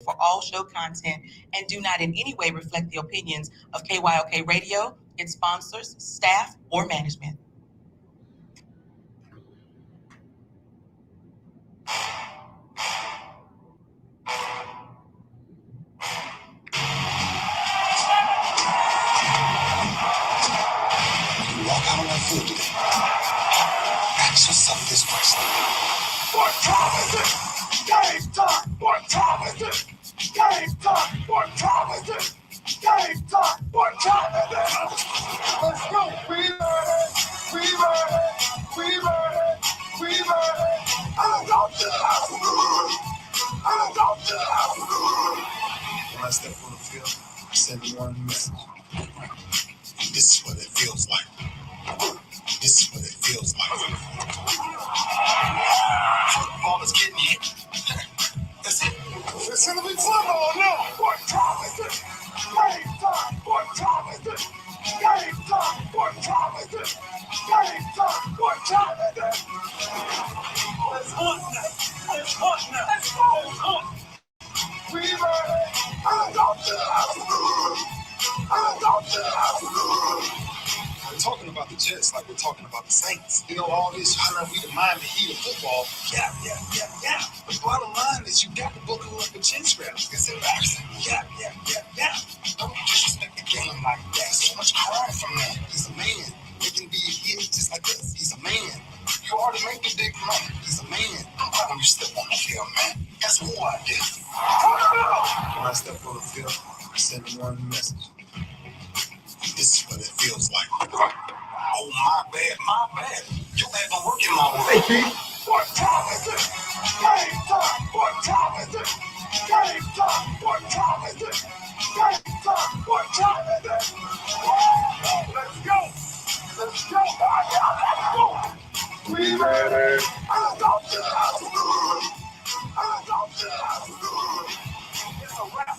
for all show content and do not in any way reflect the opinions of KYOK Radio, its sponsors, staff, or management. You walk out on that field today. Ask yourself this question. What time is it? Game time! What time is it? Game time! What time is it? Game time! What time is it? Let's go! We ready! We ready! We ready! We ready! I'm going to the house! I'm going to the house! When I step on the field, I send one message. This is what it feels like. This is what it feels like. Football is getting hit. That's it. It's gonna be football now. What time is it? Game time. What time is it? Game time. What time is it? Game time. What time is it? Let's hunt now. Let's hunt now. Let's go. Let's hunt. We ready? I'm going to the house. I'm going to the house. We're talking about the Jets like we're talking about the Saints. You know, all this, I know we the Miami Heat of football. Yeah. The bottom line is you got to buckle up with chin straps. It's embarrassing. Yeah. Don't disrespect the game like that. So much crying from that. He's a man. They can be a hit just like us. He's a man. You already made the big money. He's a man. I'm glad when you step on the field, man. That's who I did. When I step on the field, I send one message. This is what it feels like. Oh, my bad. You haven't working my way. Hey, Keith. What time is it? Game time. What time is it? Game time. What time is it? Game time. What time is it? Let's go. Let's go. Let's go. We ready? I'm going to the house. I'm going to the house. It's a wrap.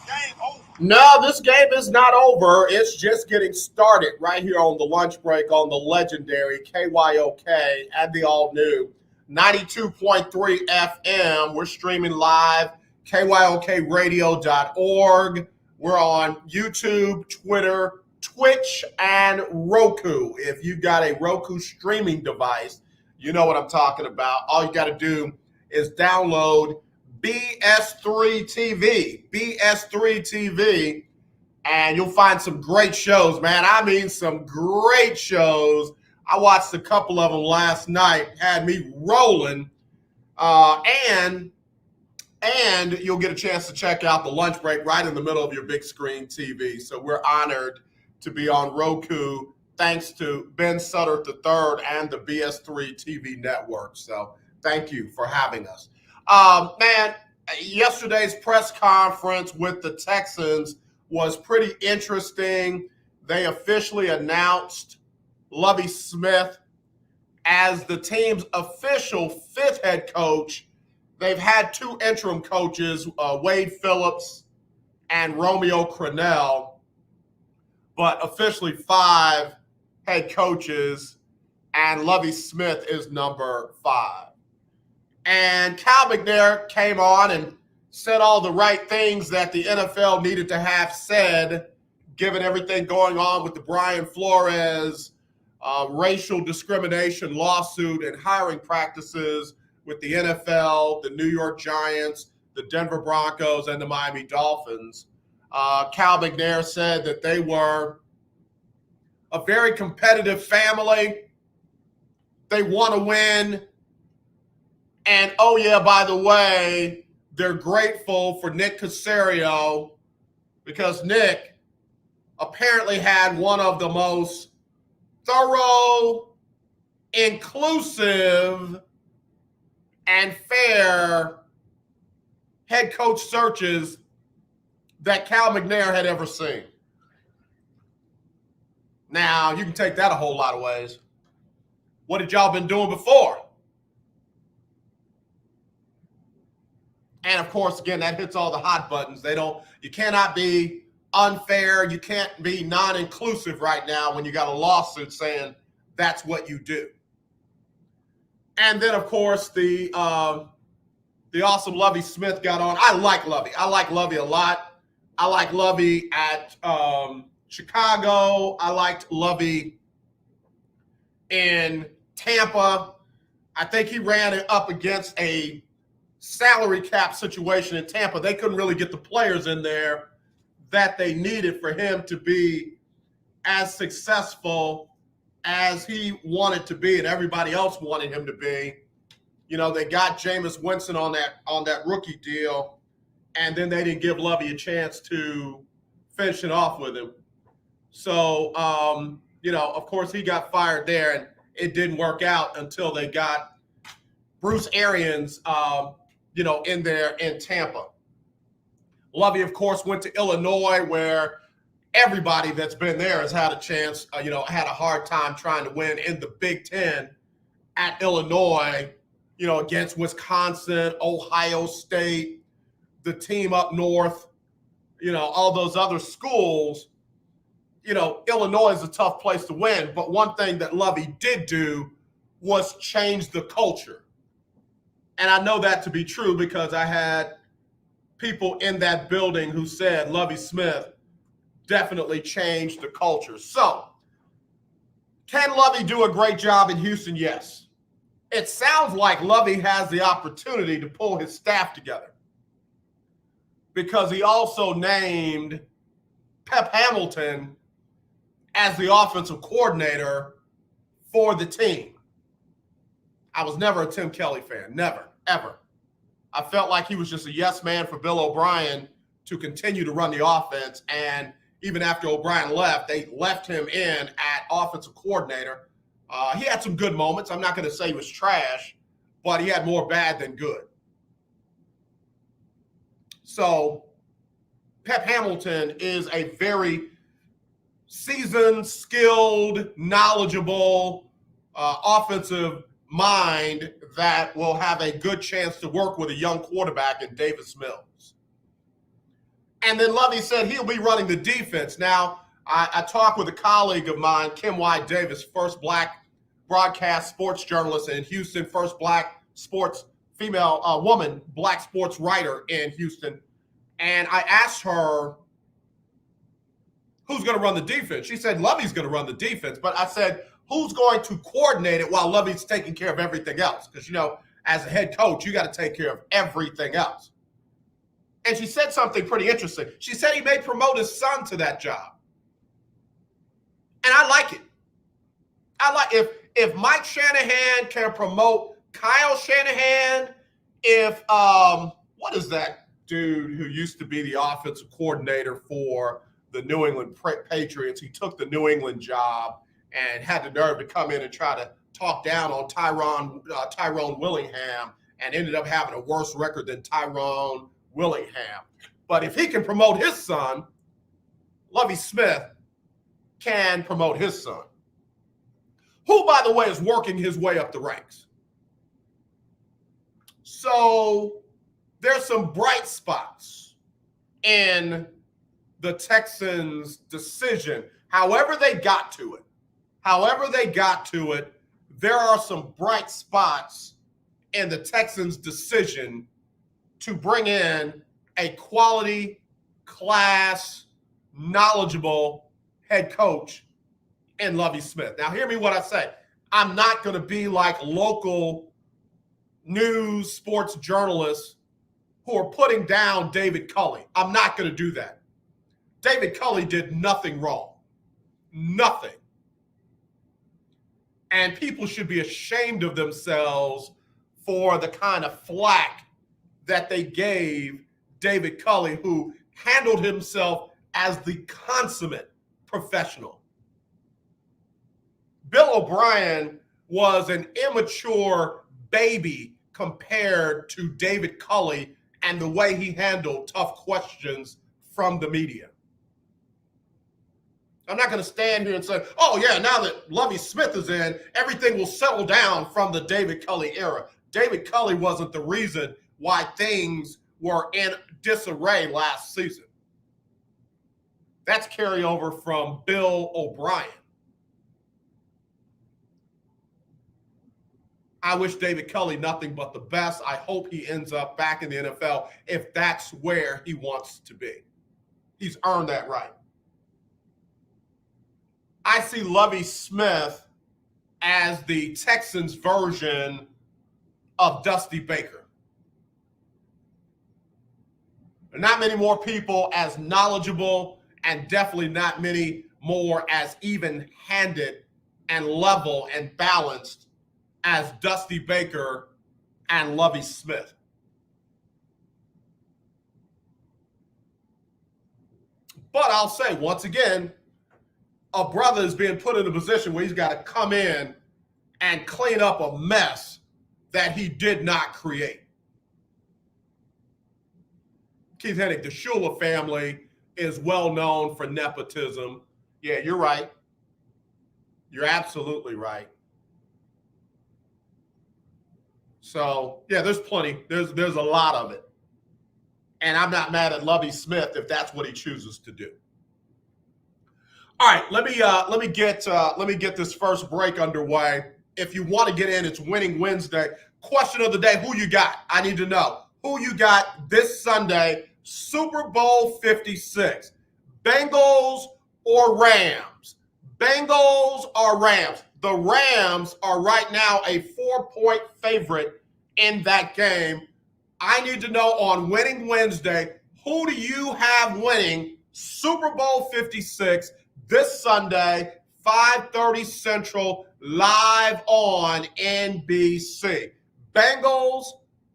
Game over. No, this game is not over. It's just getting started right here on the lunch break on the legendary KYOK and the all-new 92.3 FM. We're streaming live, kyokradio.org. We're on YouTube, Twitter, Twitch, and Roku. If you've got a Roku streaming device, you know what I'm talking about. All you got to do is download BS3 TV, and you'll find some great shows, man. I mean, some great shows. I watched a couple of them last night, had me rolling, and you'll get a chance to check out the lunch break right in the middle of your big screen TV. So we're honored to be on Roku, thanks to Ben Sutter III and the BS3 TV network. So thank you for having us. Man, yesterday's press conference with the Texans was pretty interesting. They officially announced Lovie Smith as the team's official fifth head coach. They've had two interim coaches, Wade Phillips and Romeo Crennel, but officially five head coaches, and Lovie Smith is number 5. And Cal McNair came on and said all the right things that the NFL needed to have said, given everything going on with the Brian Flores racial discrimination lawsuit and hiring practices with the NFL, the New York Giants, the Denver Broncos, and the Miami Dolphins. Cal McNair said that they were a very competitive family. They want to win. And, oh, yeah, by the way, they're grateful for Nick Caserio because Nick apparently had one of the most thorough, inclusive, and fair head coach searches that Cal McNair had ever seen. Now, you can take that a whole lot of ways. What had y'all been doing before? And of course, again, that hits all the hot buttons. You cannot be unfair. You can't be non-inclusive right now when you got a lawsuit saying that's what you do. And then, of course, the the awesome Lovie Smith got on. I like Lovie. I like Lovie a lot. I like Lovie at Chicago. I liked Lovie in Tampa. I think he ran it up against a salary cap situation in Tampa. They couldn't really get the players in there that they needed for him to be as successful as he wanted to be and everybody else wanted him to be. You know, they got Jameis Winston on that rookie deal, and then they didn't give Lovie a chance to finish it off with him. So, you know, of course, he got fired there, and it didn't work out until they got Bruce Arians, you know, in there in Tampa. Lovie, of course, went to Illinois, where everybody that's been there has had a chance, you know, had a hard time trying to win in the Big Ten at Illinois, you know, against Wisconsin, Ohio State, the team up north, you know, all those other schools. You know, Illinois is a tough place to win. But one thing that Lovie did do was change the culture. And I know that to be true because I had people in that building who said Lovie Smith definitely changed the culture. So, can Lovie do a great job in Houston? Yes. It sounds like Lovie has the opportunity to pull his staff together because he also named Pep Hamilton as the offensive coordinator for the team. I was never a Tim Kelly fan. Never, ever. I felt like he was just a yes man for Bill O'Brien to continue to run the offense. And even after O'Brien left, they left him in at offensive coordinator. He had some good moments. I'm not going to say he was trash, but he had more bad than good. So Pep Hamilton is a very seasoned, skilled, knowledgeable offensive mind that will have a good chance to work with a young quarterback in Davis Mills. And then Lovie said he'll be running the defense. Now, I talked with a colleague of mine, Kim White Davis, first black broadcast sports journalist in Houston, first black sports female woman, black sports writer in Houston. And I asked her, who's going to run the defense? She said, Lovie's going to run the defense. But I said, who's going to coordinate it while Lovie's taking care of everything else? Because, you know, as a head coach, you got to take care of everything else. And she said something pretty interesting. She said he may promote his son to that job. And I like it. I like if Mike Shanahan can promote Kyle Shanahan, if what is that dude who used to be the offensive coordinator for the New England Patriots? He took the New England job and had the nerve to come in and try to talk down on Tyrone Willingham and ended up having a worse record than Tyrone Willingham. But if he can promote his son, Lovie Smith can promote his son, who, by the way, is working his way up the ranks. So there's some bright spots in the Texans' decision. However they got to it, there are some bright spots in the Texans' decision to bring in a quality, class, knowledgeable head coach in Lovie Smith. Now, hear me what I say. I'm not going to be like local news sports journalists who are putting down David Culley. I'm not going to do that. David Culley did nothing wrong. Nothing. And people should be ashamed of themselves for the kind of flack that they gave David Culley, who handled himself as the consummate professional. Bill O'Brien was an immature baby compared to David Culley and the way he handled tough questions from the media. I'm not going to stand here and say, oh, yeah, now that Lovie Smith is in, everything will settle down from the David Culley era. David Culley wasn't the reason why things were in disarray last season. That's carryover from Bill O'Brien. I wish David Culley nothing but the best. I hope he ends up back in the NFL if that's where he wants to be. He's earned that right. I see Lovie Smith as the Texans version of Dusty Baker. There are not many more people as knowledgeable, and definitely not many more as even-handed and level and balanced as Dusty Baker and Lovie Smith. But I'll say, once again, a brother is being put in a position where he's got to come in and clean up a mess that he did not create. Keith Hennig, the Shula family is well known for nepotism. Yeah, you're right. You're absolutely right. So, yeah, there's plenty. There's a lot of it. And I'm not mad at Lovie Smith if that's what he chooses to do. All right, let me get this first break underway. If you want to get in, it's Winning Wednesday. Question of the day, who you got? I need to know. Who you got this Sunday, Super Bowl 56? Bengals or Rams? Bengals or Rams? The Rams are right now a 4-point favorite in that game. I need to know on Winning Wednesday, who do you have winning Super Bowl 56 this Sunday, 5:30 Central, live on NBC? Bengals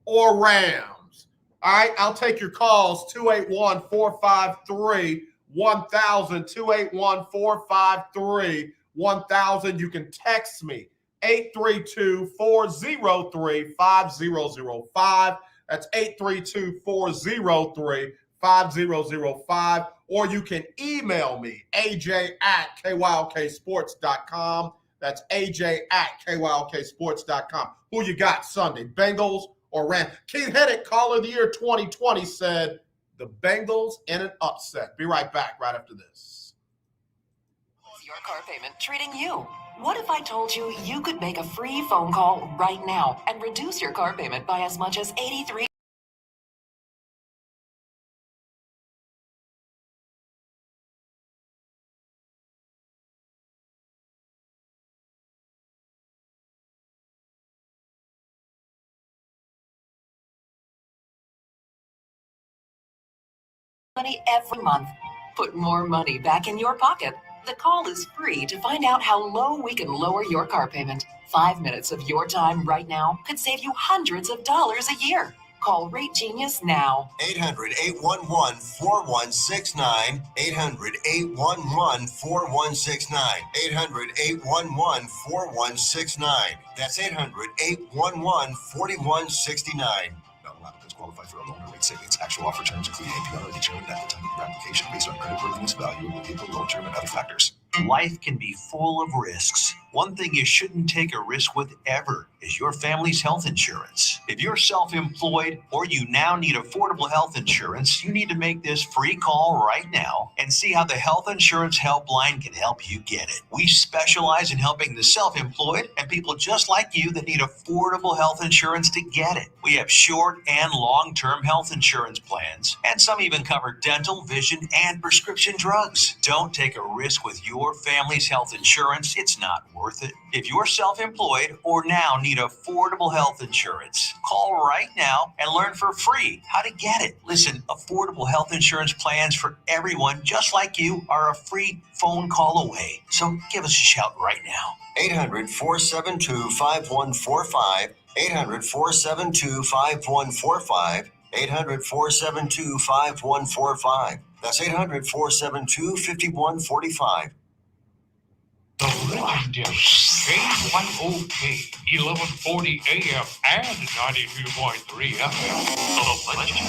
or Rams? All right, I'll take your calls, 281-453-1000, 281-453-1000. You can text me, 832-403-5005. That's 832-403-5005. Or you can email me, aj@kyoksports.com. That's aj@kyoksports.com. Who you got Sunday, Bengals or Rams? Keith Hennig, caller of the year 2020, said the Bengals in an upset. Be right back right after this. Your car payment treating you. What if I told you you could make a free phone call right now and reduce your car payment by as much as $83? Money every month. Put more money back in your pocket. The call is free to find out how low we can lower your car payment. 5 minutes of your time right now could save you hundreds of dollars a year. Call Rate Genius now. 800-811-4169. 800-811-4169. 800-811-4169. That's 800-811-4169. Not allowed to qualify for a loan or rate savings. Actual offer terms including APR are determined at the time of your application based on creditworthiness, value of the vehicle, loan term, and other factors. Life can be full of risks. One thing you shouldn't take a risk with ever is your family's health insurance. If you're self-employed or you now need affordable health insurance, you need to make this free call right now and see how the Health Insurance Helpline can help you get it. We specialize in helping the self-employed and people just like you that need affordable health insurance to get it. We have short and long-term health insurance plans, and some even cover dental, vision, and prescription drugs. Don't take a risk with your family's health insurance. It's not worth it. If you're self-employed or now need affordable health insurance, call right now and learn for free how to get it. Listen, affordable health insurance plans for everyone just like you are a free phone call away. So give us a shout right now. 800-472-5145. 800-472-5145. 800-472-5145. That's 800-472-5145. The legend is KYOK, 1140 AM and 92.3 FM. The legend.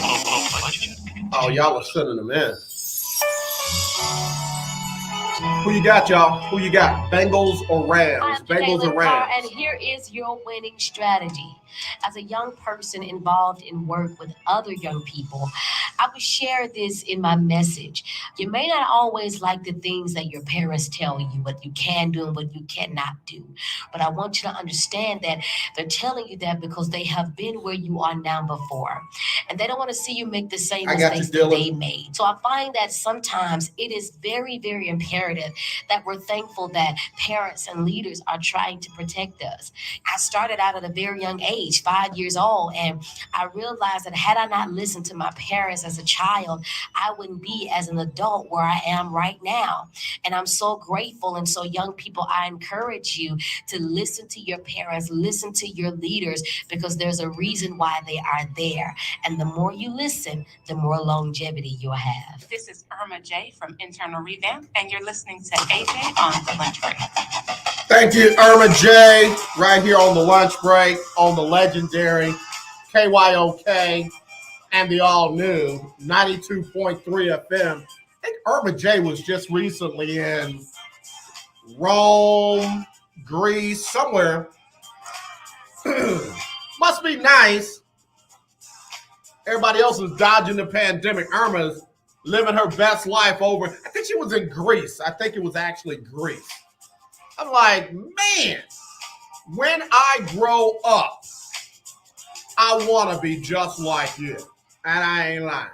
Oh, y'all are sending them in. Who you got, y'all? Who you got? Bengals or Rams? Bengals and Jalen Carr, Rams. and here is your winning strategy. As a young person involved in work with other young people, I would share this in my message. You may not always like the things that your parents tell you, what you can do and what you cannot do. But I want you to understand that they're telling you that because they have been where you are now before. And they don't want to see you make the same I got you, mistakes that Dylan. they made. So I find that sometimes it is very, very imperative that we're thankful that parents and leaders are trying to protect us. I started out at a very young age, 5 years old, and I realized that had I not listened to my parents as a child, I wouldn't be as an adult where I am right now. And I'm so grateful. And so, young people, I encourage you to listen to your parents, listen to your leaders, because there's a reason why they are there. And the more you listen, the more longevity you'll have. This is Irma J from Internal Revamp, and you're listening to AJ on the lunch break. Thank you, Irma J, right here on the lunch break on the legendary KYOK and the all-new 92.3 FM. I think Irma J was just recently in Rome, Greece, somewhere. Must be nice. Everybody else is dodging the pandemic. Irma's living her best life over. I think she was in Greece. I think it was actually Greece. I'm like, man, when I grow up, I want to be just like you. And I ain't lying.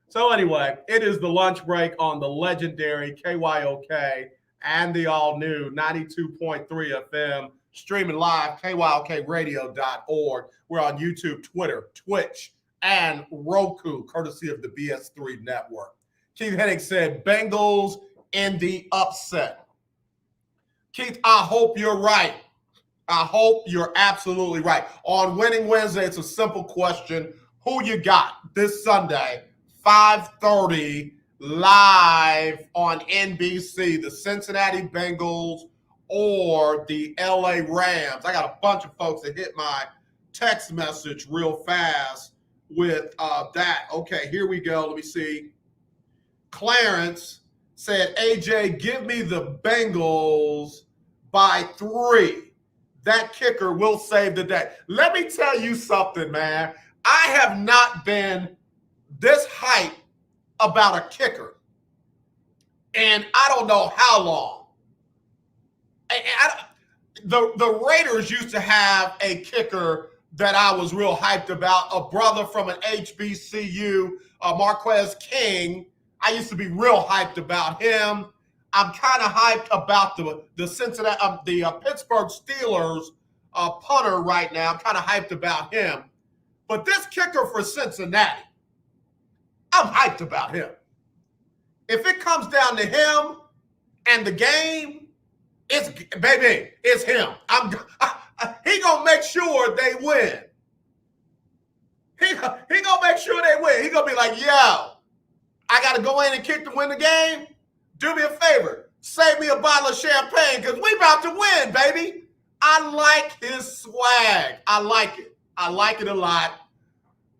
So anyway, it is the lunch break on the legendary KYOK and the all-new 92.3 FM, streaming live, kyokradio.org. We're on YouTube, Twitter, Twitch, and Roku, courtesy of the BS3 network. Keith Hennig said, Bengals in the upset. Keith, I hope you're right. I hope you're absolutely right. On Winning Wednesday, it's a simple question. Who you got this Sunday, 5:30, live on NBC, the Cincinnati Bengals or the LA Rams? I got a bunch of folks that hit my text message real fast with that. Okay, here we go. Let me see. Clarence said, AJ, give me the Bengals by 3. That kicker will save the day. Let me tell you something, man. I have not been this hyped about a kicker, and I don't know how long. The Raiders used to have a kicker that I was real hyped about, a brother from an HBCU, Marquez King. I used to be real hyped about him. I'm kind of hyped about the Cincinnati, the Pittsburgh Steelers punter right now. I'm kind of hyped about him. But this kicker for Cincinnati, I'm hyped about him. If it comes down to him and the game, it's him. He gonna make sure they win. He gonna make sure they win. He gonna be like, yo, I gotta go in and kick to win the game. Do me a favor, save me a bottle of champagne because we about to win, baby. I like his swag. I like it. I like it a lot.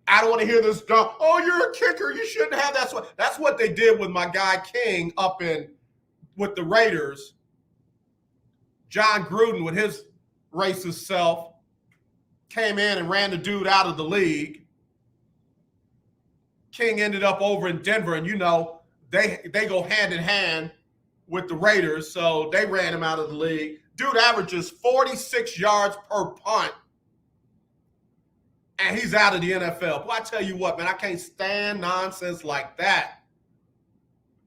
I don't want to hear this dumb, oh, you're a kicker. You shouldn't have that swag. That's what they did with my guy King up in with the Raiders. John Gruden with his racist self came in and ran the dude out of the league. King ended up over in Denver, and you know, they go hand in hand with the Raiders, so they ran him out of the league. Dude averages 46 yards per punt, and he's out of the NFL. Boy, I tell you what, man, I can't stand nonsense like that.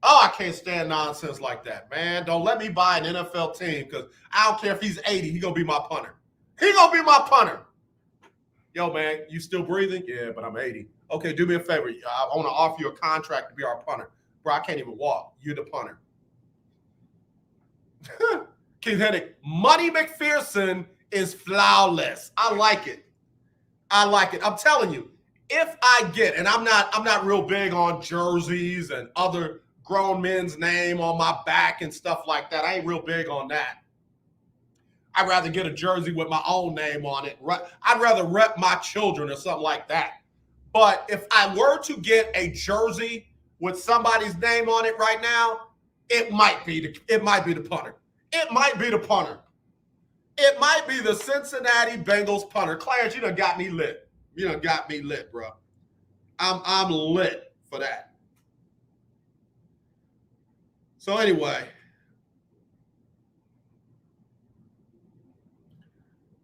Oh, I can't stand nonsense like that, man. Don't let me buy an NFL team because I don't care if he's 80, he's going to be my punter. He's going to be my punter. Yo, man, you still breathing? Yeah, but I'm 80. Okay, do me a favor. I want to offer you a contract to be our punter. Bro, I can't even walk. You're the punter. Keith Hennig, Money McPherson is flawless. I like it. I like it. I'm telling you, if I get, and I'm not real big on jerseys and other grown men's name on my back and stuff like that. I ain't real big on that. I'd rather get a jersey with my own name on it. I'd rather rep my children or something like that. But if I were to get a jersey with somebody's name on it right now, it might be the punter. It might be the punter. It might be the Cincinnati Bengals punter. Clarence, you done got me lit. You done got me lit, bro. I'm lit for that. So anyway,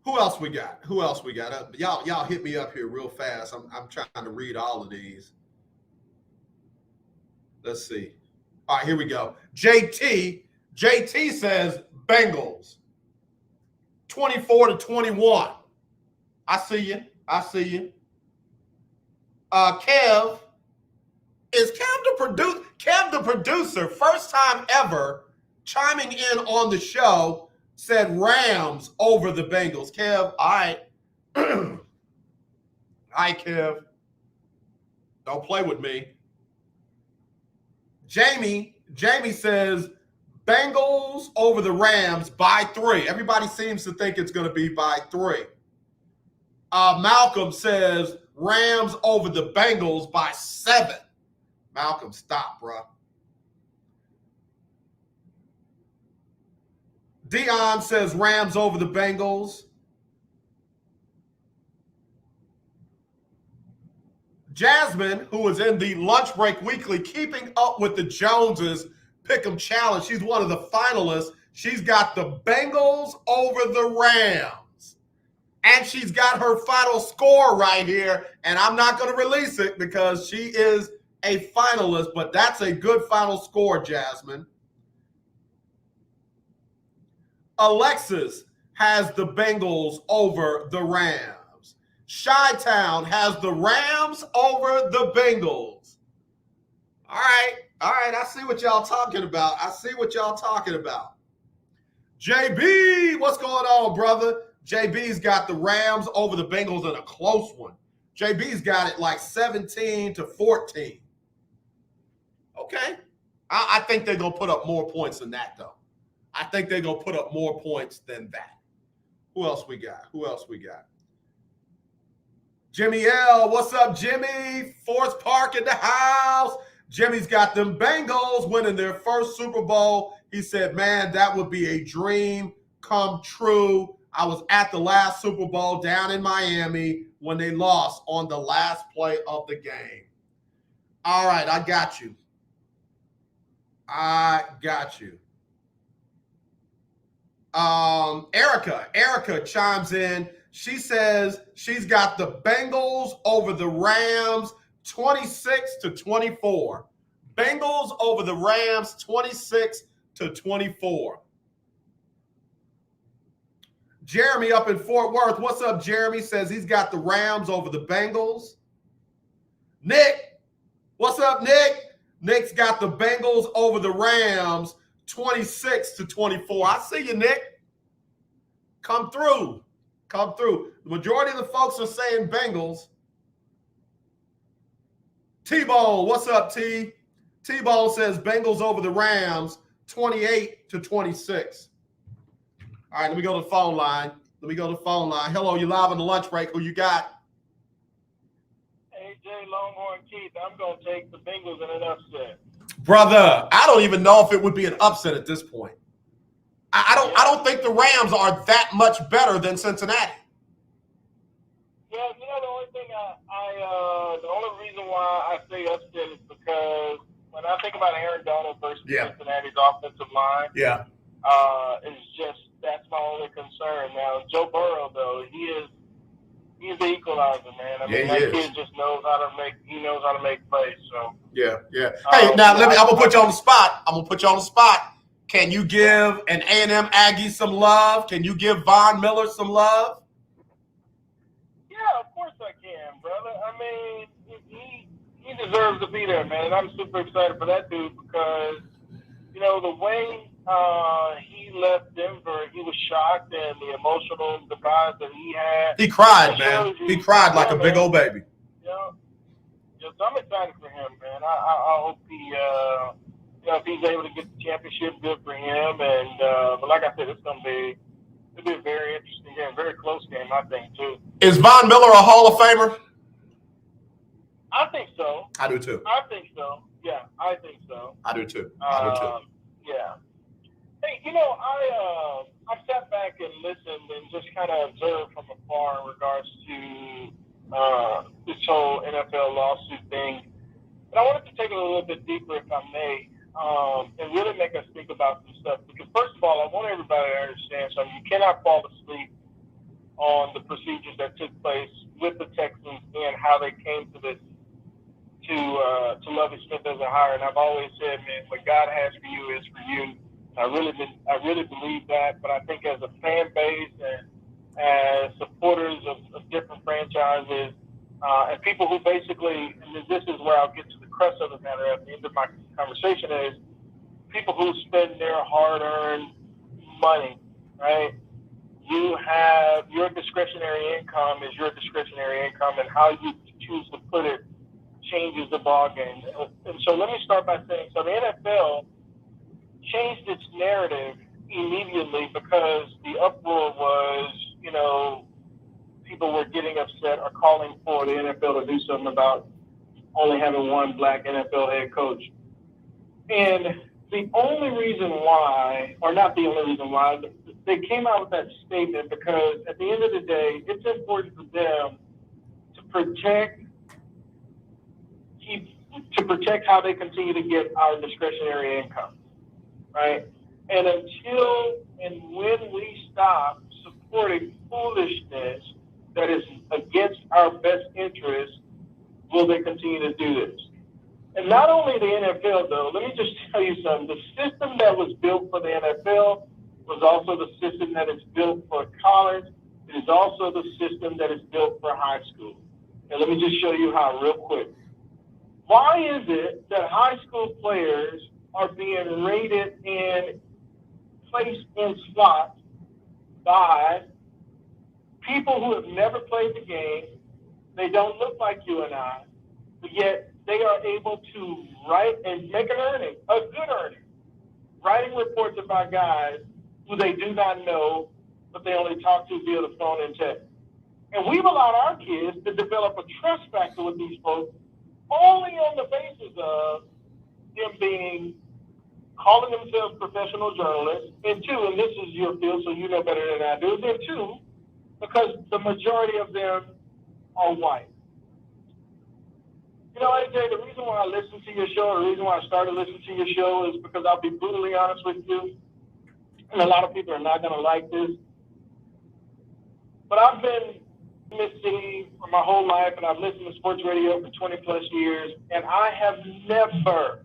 who else we got? Who else we got? Y'all hit me up here real fast. I'm trying to read all of these. Let's see. All right, here we go. JT says Bengals 24-21. I see you. Kev, is Kev the producer, first time ever chiming in on the show, said Rams over the Bengals. Kev, all right. All right, Kev. Don't play with me. Jamie says Bengals over the Rams by 3. Everybody seems to think it's going to be by 3. Malcolm says Rams over the Bengals by 7. Malcolm, stop, bro. Dion says Rams over the Bengals. Jasmine, who is in the Lunch Break Weekly, keeping up with the Joneses Pick'em Challenge. She's one of the finalists. She's got the Bengals over the Rams. And she's got her final score right here. And I'm not going to release it because she is a finalist, but that's a good final score, Jasmine. Alexis has the Bengals over the Rams. Chi-Town has the Rams over the Bengals. All right. I see what y'all talking about. JB, what's going on, brother? JB's got the Rams over the Bengals in a close one. JB's got it like 17-14. Okay. I think they're going to put up more points than that, though. I think they're going to put up more points than that. Who else we got? Jimmy L. What's up, Jimmy? Forest Park in the house. Jimmy's got them Bengals winning their first Super Bowl. He said, man, that would be a dream come true. I was at the last Super Bowl down in Miami when they lost on the last play of the game. All right, I got you. Erica chimes in. She says she's got the Bengals over the Rams 26-24. Bengals over the Rams 26-24. Jeremy up in Fort Worth. What's up, Jeremy? Says he's got the Rams over the Bengals. Nick. What's up, Nick? Nick's got the Bengals over the Rams 26-24. I see you, Nick. Come through. The majority of the folks are saying Bengals. T-Bone, what's up, T? T-Bone says Bengals over the Rams 28-26. All right, let me go to the phone line. Hello, you live on the lunch break. Who you got? AJ Longhorn Keith, I'm going to take the Bengals in an upset. Brother, I don't even know if it would be an upset at this point. I don't think the Rams are that much better than Cincinnati. Yeah, the only thing the only reason why I say upset is because when I think about Aaron Donald versus Cincinnati's offensive line, it's just that's my only concern. Now, Joe Burrow, though, he's the equalizer, man. I mean, that kid just knows how to make plays. So yeah. Hey, now I'm gonna put you on the spot. Can you give an A&M Aggie some love? Can you give Von Miller some love? Yeah, of course I can, brother. I mean, he deserves to be there, man. I'm super excited for that dude because, the way he left Denver, he was shocked and the emotional demise that he had. He cried, man. He cried like a big old baby. Yeah. So I'm excited for him, man. I hope he, if he's able to get the championship, good for him. And but like I said, it'll be a very interesting game, very close game, I think, too. Is Von Miller a Hall of Famer? I think so. I do too. I think so. Yeah, I think so. I do too. Yeah. Hey, I've sat back and listened and just kind of observed from afar in regards to this whole NFL lawsuit thing. And I wanted to take it a little bit deeper, if I may, and really make us think about some stuff. Because first of all, I want everybody to understand something. You cannot fall asleep on the procedures that took place with the Texans and how they came to this, to Lovie Smith as a hire. And I've always said, man, what God has for you is for you. I really believe that. But I think as a fan base and as supporters of different franchises, and people who basically, and this is where I'll get to the crux of the matter at the end of my conversation, is people who spend their hard-earned money, right? You have your discretionary income is your discretionary income, and how you choose to put it changes the ball game. And so let me start by saying, so the NFL changed its narrative immediately because the uproar was, people were getting upset or calling for the NFL to do something about only having one black NFL head coach. And the only reason why, or not the only reason why, they came out with that statement because at the end of the day, it's important for them to protect how they continue to get our discretionary income, right? And until and when we stop supporting foolishness that is against our best interest, will they continue to do this? And not only the NFL, though, let me just tell you something. The system that was built for the NFL was also the system that is built for college. It is also the system that is built for high school. And let me just show you how real quick. Why is it that high school players are being rated and placed in slots by people who have never played the game? They don't look like you and I, but yet they are able to write and make an earning, a good earning, writing reports about guys who they do not know, but they only talk to via the phone and text. And we've allowed our kids to develop a trust factor with these folks only on the basis of them calling themselves professional journalists, and two, and this is your field, so you know better than I do, and two, because the majority of them are white. AJ, the reason why I listen to your show, the reason why I started listening to your show is because I'll be brutally honest with you, and a lot of people are not going to like this, but I've been in this city for my whole life, and I've listened to sports radio for 20 plus years, and I have never,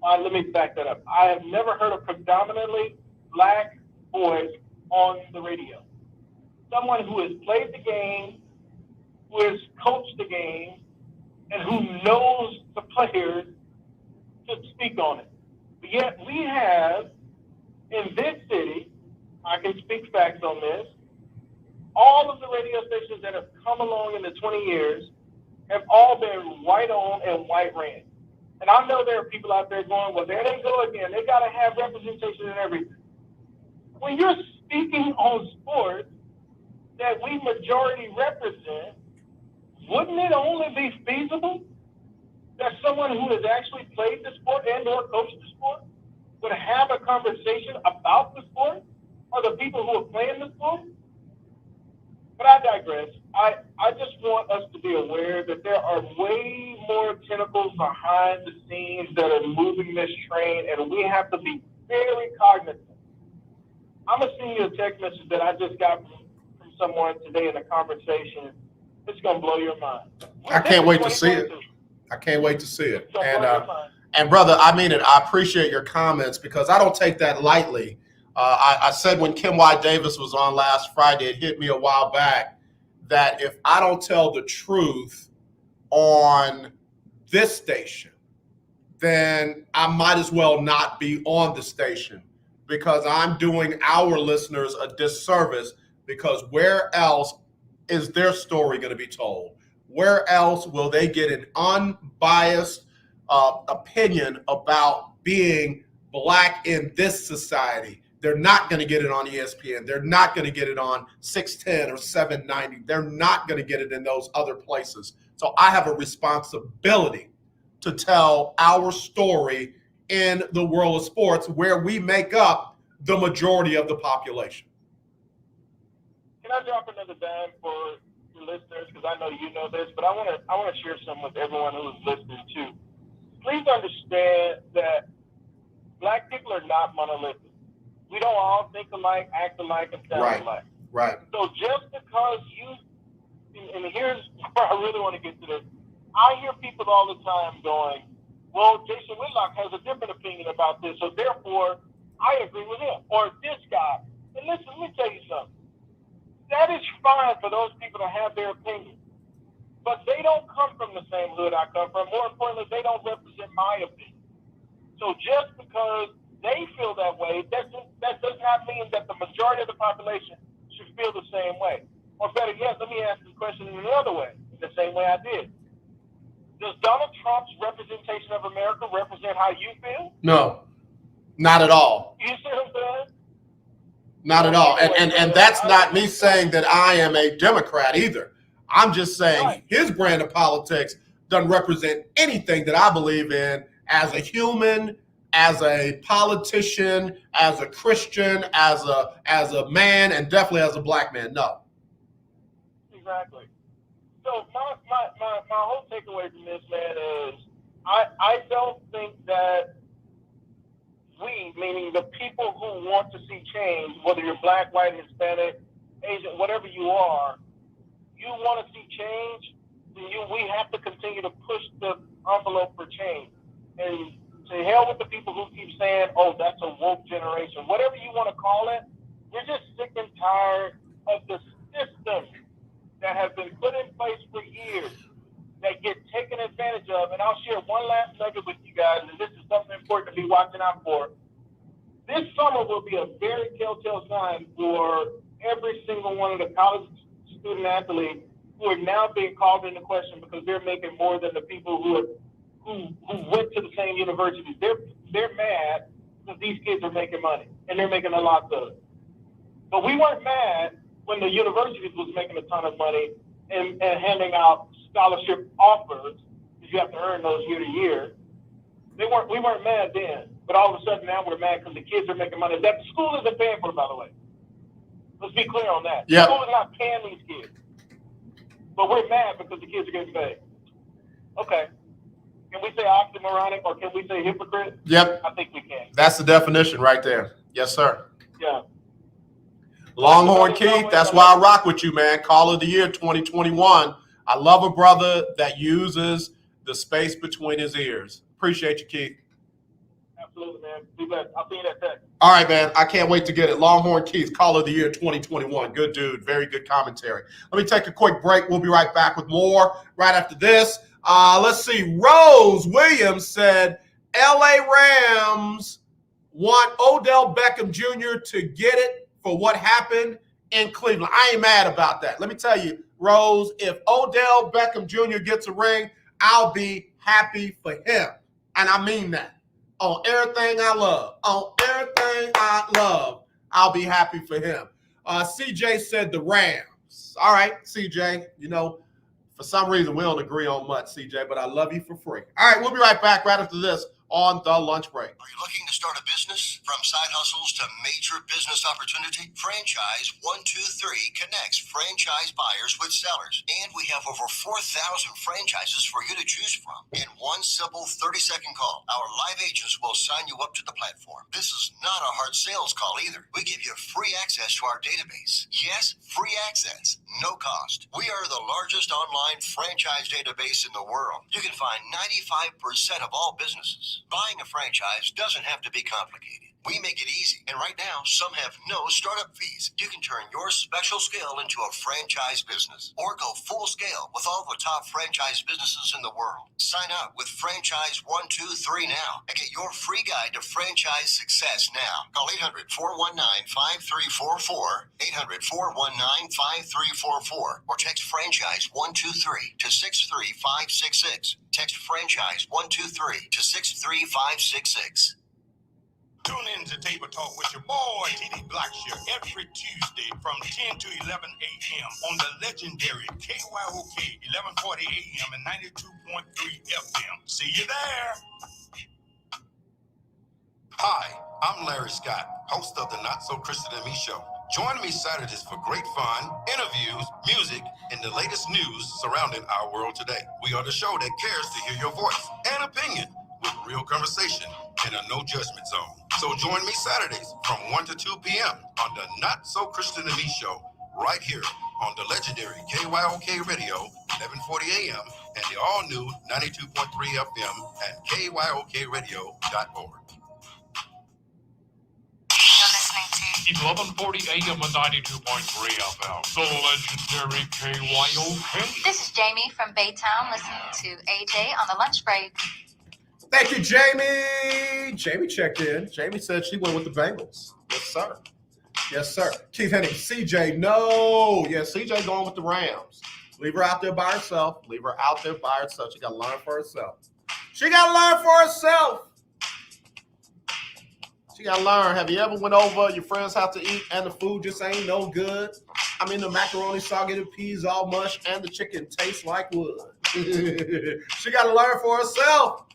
let me back that up. I have never heard a predominantly black voice on the radio. Someone who has played the game, who has coached the game, and who knows the players to speak on it. But yet we have, in this city, I can speak facts on this, all of the radio stations that have come along in the 20 years have all been white-owned and white-ran. And I know there are people out there going, well, there they go again. They got to have representation in everything. When you're speaking on sports that we majority represent, wouldn't it only be feasible that someone who has actually played the sport and or coached the sport would have a conversation about the sport or the people who are playing the sport? But I digress. I just want us to be aware that there are way more tentacles behind the scenes that are moving this train, and we have to be very cognizant. I'm going to send you a text message that I just got from someone today in a conversation. It's going to blow your mind. I can't wait to see it. I can't wait to see it. And brother, I mean it. I appreciate your comments because I don't take that lightly. I said when Kim Y. Davis was on last Friday, it hit me a while back, that if I don't tell the truth on this station, then I might as well not be on the station because I'm doing our listeners a disservice, because where else is their story going to be told? Where else will they get an unbiased opinion about being black in this society? They're not going to get it on ESPN. They're not going to get it on 610 or 790. They're not going to get it in those other places. So I have a responsibility to tell our story in the world of sports, where we make up the majority of the population. Can I drop another dime for your listeners? Because I know you know this, but I want to share some with everyone who's listening too. Please understand that Black people are not monolithic. We don't all think alike, act alike, and sound alike. Right. So just because and here's where I really want to get to this. I hear people all the time going, well, Jason Whitlock has a different opinion about this, so therefore I agree with him. Or this guy. And listen, let me tell you something. That is fine for those people to have their opinion. But they don't come from the same hood I come from. More importantly, they don't represent my opinion. So just because they feel that way, that does not mean that the majority of the population should feel the same way. Or better yet, let me ask the question in another way, the same way I did. Does Donald Trump's representation of America represent how you feel? No, not at all. You see what I'm saying? Not at all. And that's not me saying that I am a Democrat either. I'm just saying his brand of politics doesn't represent anything that I believe in as a human, as a politician, as a Christian, as a man, and definitely as a Black man. No. Exactly. So my whole takeaway from this, man, is I don't think that we, meaning the people who want to see change, whether you're Black, white, Hispanic, Asian, whatever you are, you want to see change, then we have to continue to push the envelope for change. And to hell with the people who keep saying, oh, that's a woke generation. Whatever you want to call it, we're just sick and tired of the system that has been put in place for years that get taken advantage of. And I'll share one last nugget with you guys, and this is something important to be watching out for. This summer will be a very telltale sign for every single one of the college student athletes who are now being called into question because they're making more than the people who went to the same universities. They're mad because these kids are making money, and they're making a lot of it. But we weren't mad when the universities was making a ton of money and handing out scholarship offers, because you have to earn those year to year. We weren't mad then, but all of a sudden now we're mad because the kids are making money. That school isn't paying for it, by the way. Let's be clear on that. Yep. The school is not paying these kids, but we're mad because the kids are getting paid. Okay. Can we say oxymoronic or can we say hypocrite? Yep. I think we can. That's the definition right there. Yes, sir. Yeah. Longhorn Keith, that's why I rock with you, man. Call of the Year 2021. I love a brother that uses the space between his ears. Appreciate you, Keith. Absolutely, man. Be blessed. I'll see you in that text. All right, man. I can't wait to get it. Longhorn Keith, Call of the Year 2021. Good dude. Very good commentary. Let me take a quick break. We'll be right back with more right after this. Let's see. Rose Williams said LA Rams want Odell Beckham Jr. to get it for what happened in Cleveland. I ain't mad about that. Let me tell you, Rose, if Odell Beckham Jr. gets a ring, I'll be happy for him. And I mean that. On everything I love. On everything I love, I'll be happy for him. CJ said the Rams. All right, CJ, for some reason we don't agree on much, CJ, but I love you for free. All right, we'll be right back right after this on the lunch break. Are you looking to start a business? From side hustles to major business opportunity, Franchise 123 connects franchise buyers with sellers. And we have over 4,000 franchises for you to choose from. In one simple 30-second call, our live agents will sign you up to the platform. This is not a hard sales call either. We give you free access to our database. Yes, free access, no cost. We are the largest online franchise database in the world. You can find 95% of all businesses. Buying a franchise doesn't have to be complicated. We make it easy. And right now, some have no startup fees. You can turn your special skill into a franchise business or go full scale with all the top franchise businesses in the world. Sign up with Franchise 123 now and get your free guide to franchise success now. Call 800-419-5344, 800-419-5344, or text Franchise 123 to 63566. Text Franchise 123 to 63566. Tune in to Table Talk with your boy, TD Blackshear, every Tuesday from 10 to 11 a.m. on the legendary KYOK 1140 a.m. and 92.3 FM. See you there. Hi, I'm Larry Scott, host of the Not So Christian and Me show. Join me Saturdays for great fun, interviews, music, and the latest news surrounding our world today. We are the show that cares to hear your voice and opinion with real conversation and a no judgment zone. So join me Saturdays from 1 to 2 p.m. on the Not So Christian and Me show, right here on the legendary KYOK Radio, 1140 a.m. and the all-new 92.3 FM at KYOKradio.org. 1140 AM and 92.3 FM. The legendary KYOK. This is Jamie from Baytown listening to AJ on the lunch break. Thank you, Jamie. Jamie checked in. Jamie said she went with the Bengals. Yes, sir. Yes, sir. Keith Henning, CJ, no. Yeah, CJ going with the Rams. Leave her out there by herself. Leave her out there by herself. She got to learn for herself. She got to learn for herself. You gotta learn. Have you ever went over your friend's house to eat and the food just ain't no good? I mean, the macaroni soggy, the peas all mush, and the chicken tastes like wood. She gotta learn for herself.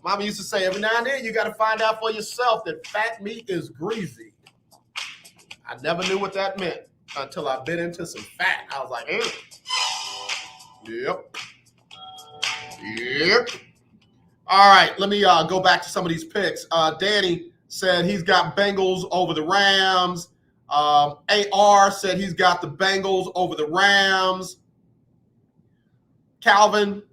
Mama used to say every now and then you gotta find out for yourself that fat meat is greasy. I never knew what that meant until I bit into some fat. I was like, Yep. All right, let me go back to some of these picks. Danny said he's got Bengals over the Rams. AR said he's got the Bengals over the Rams. Calvin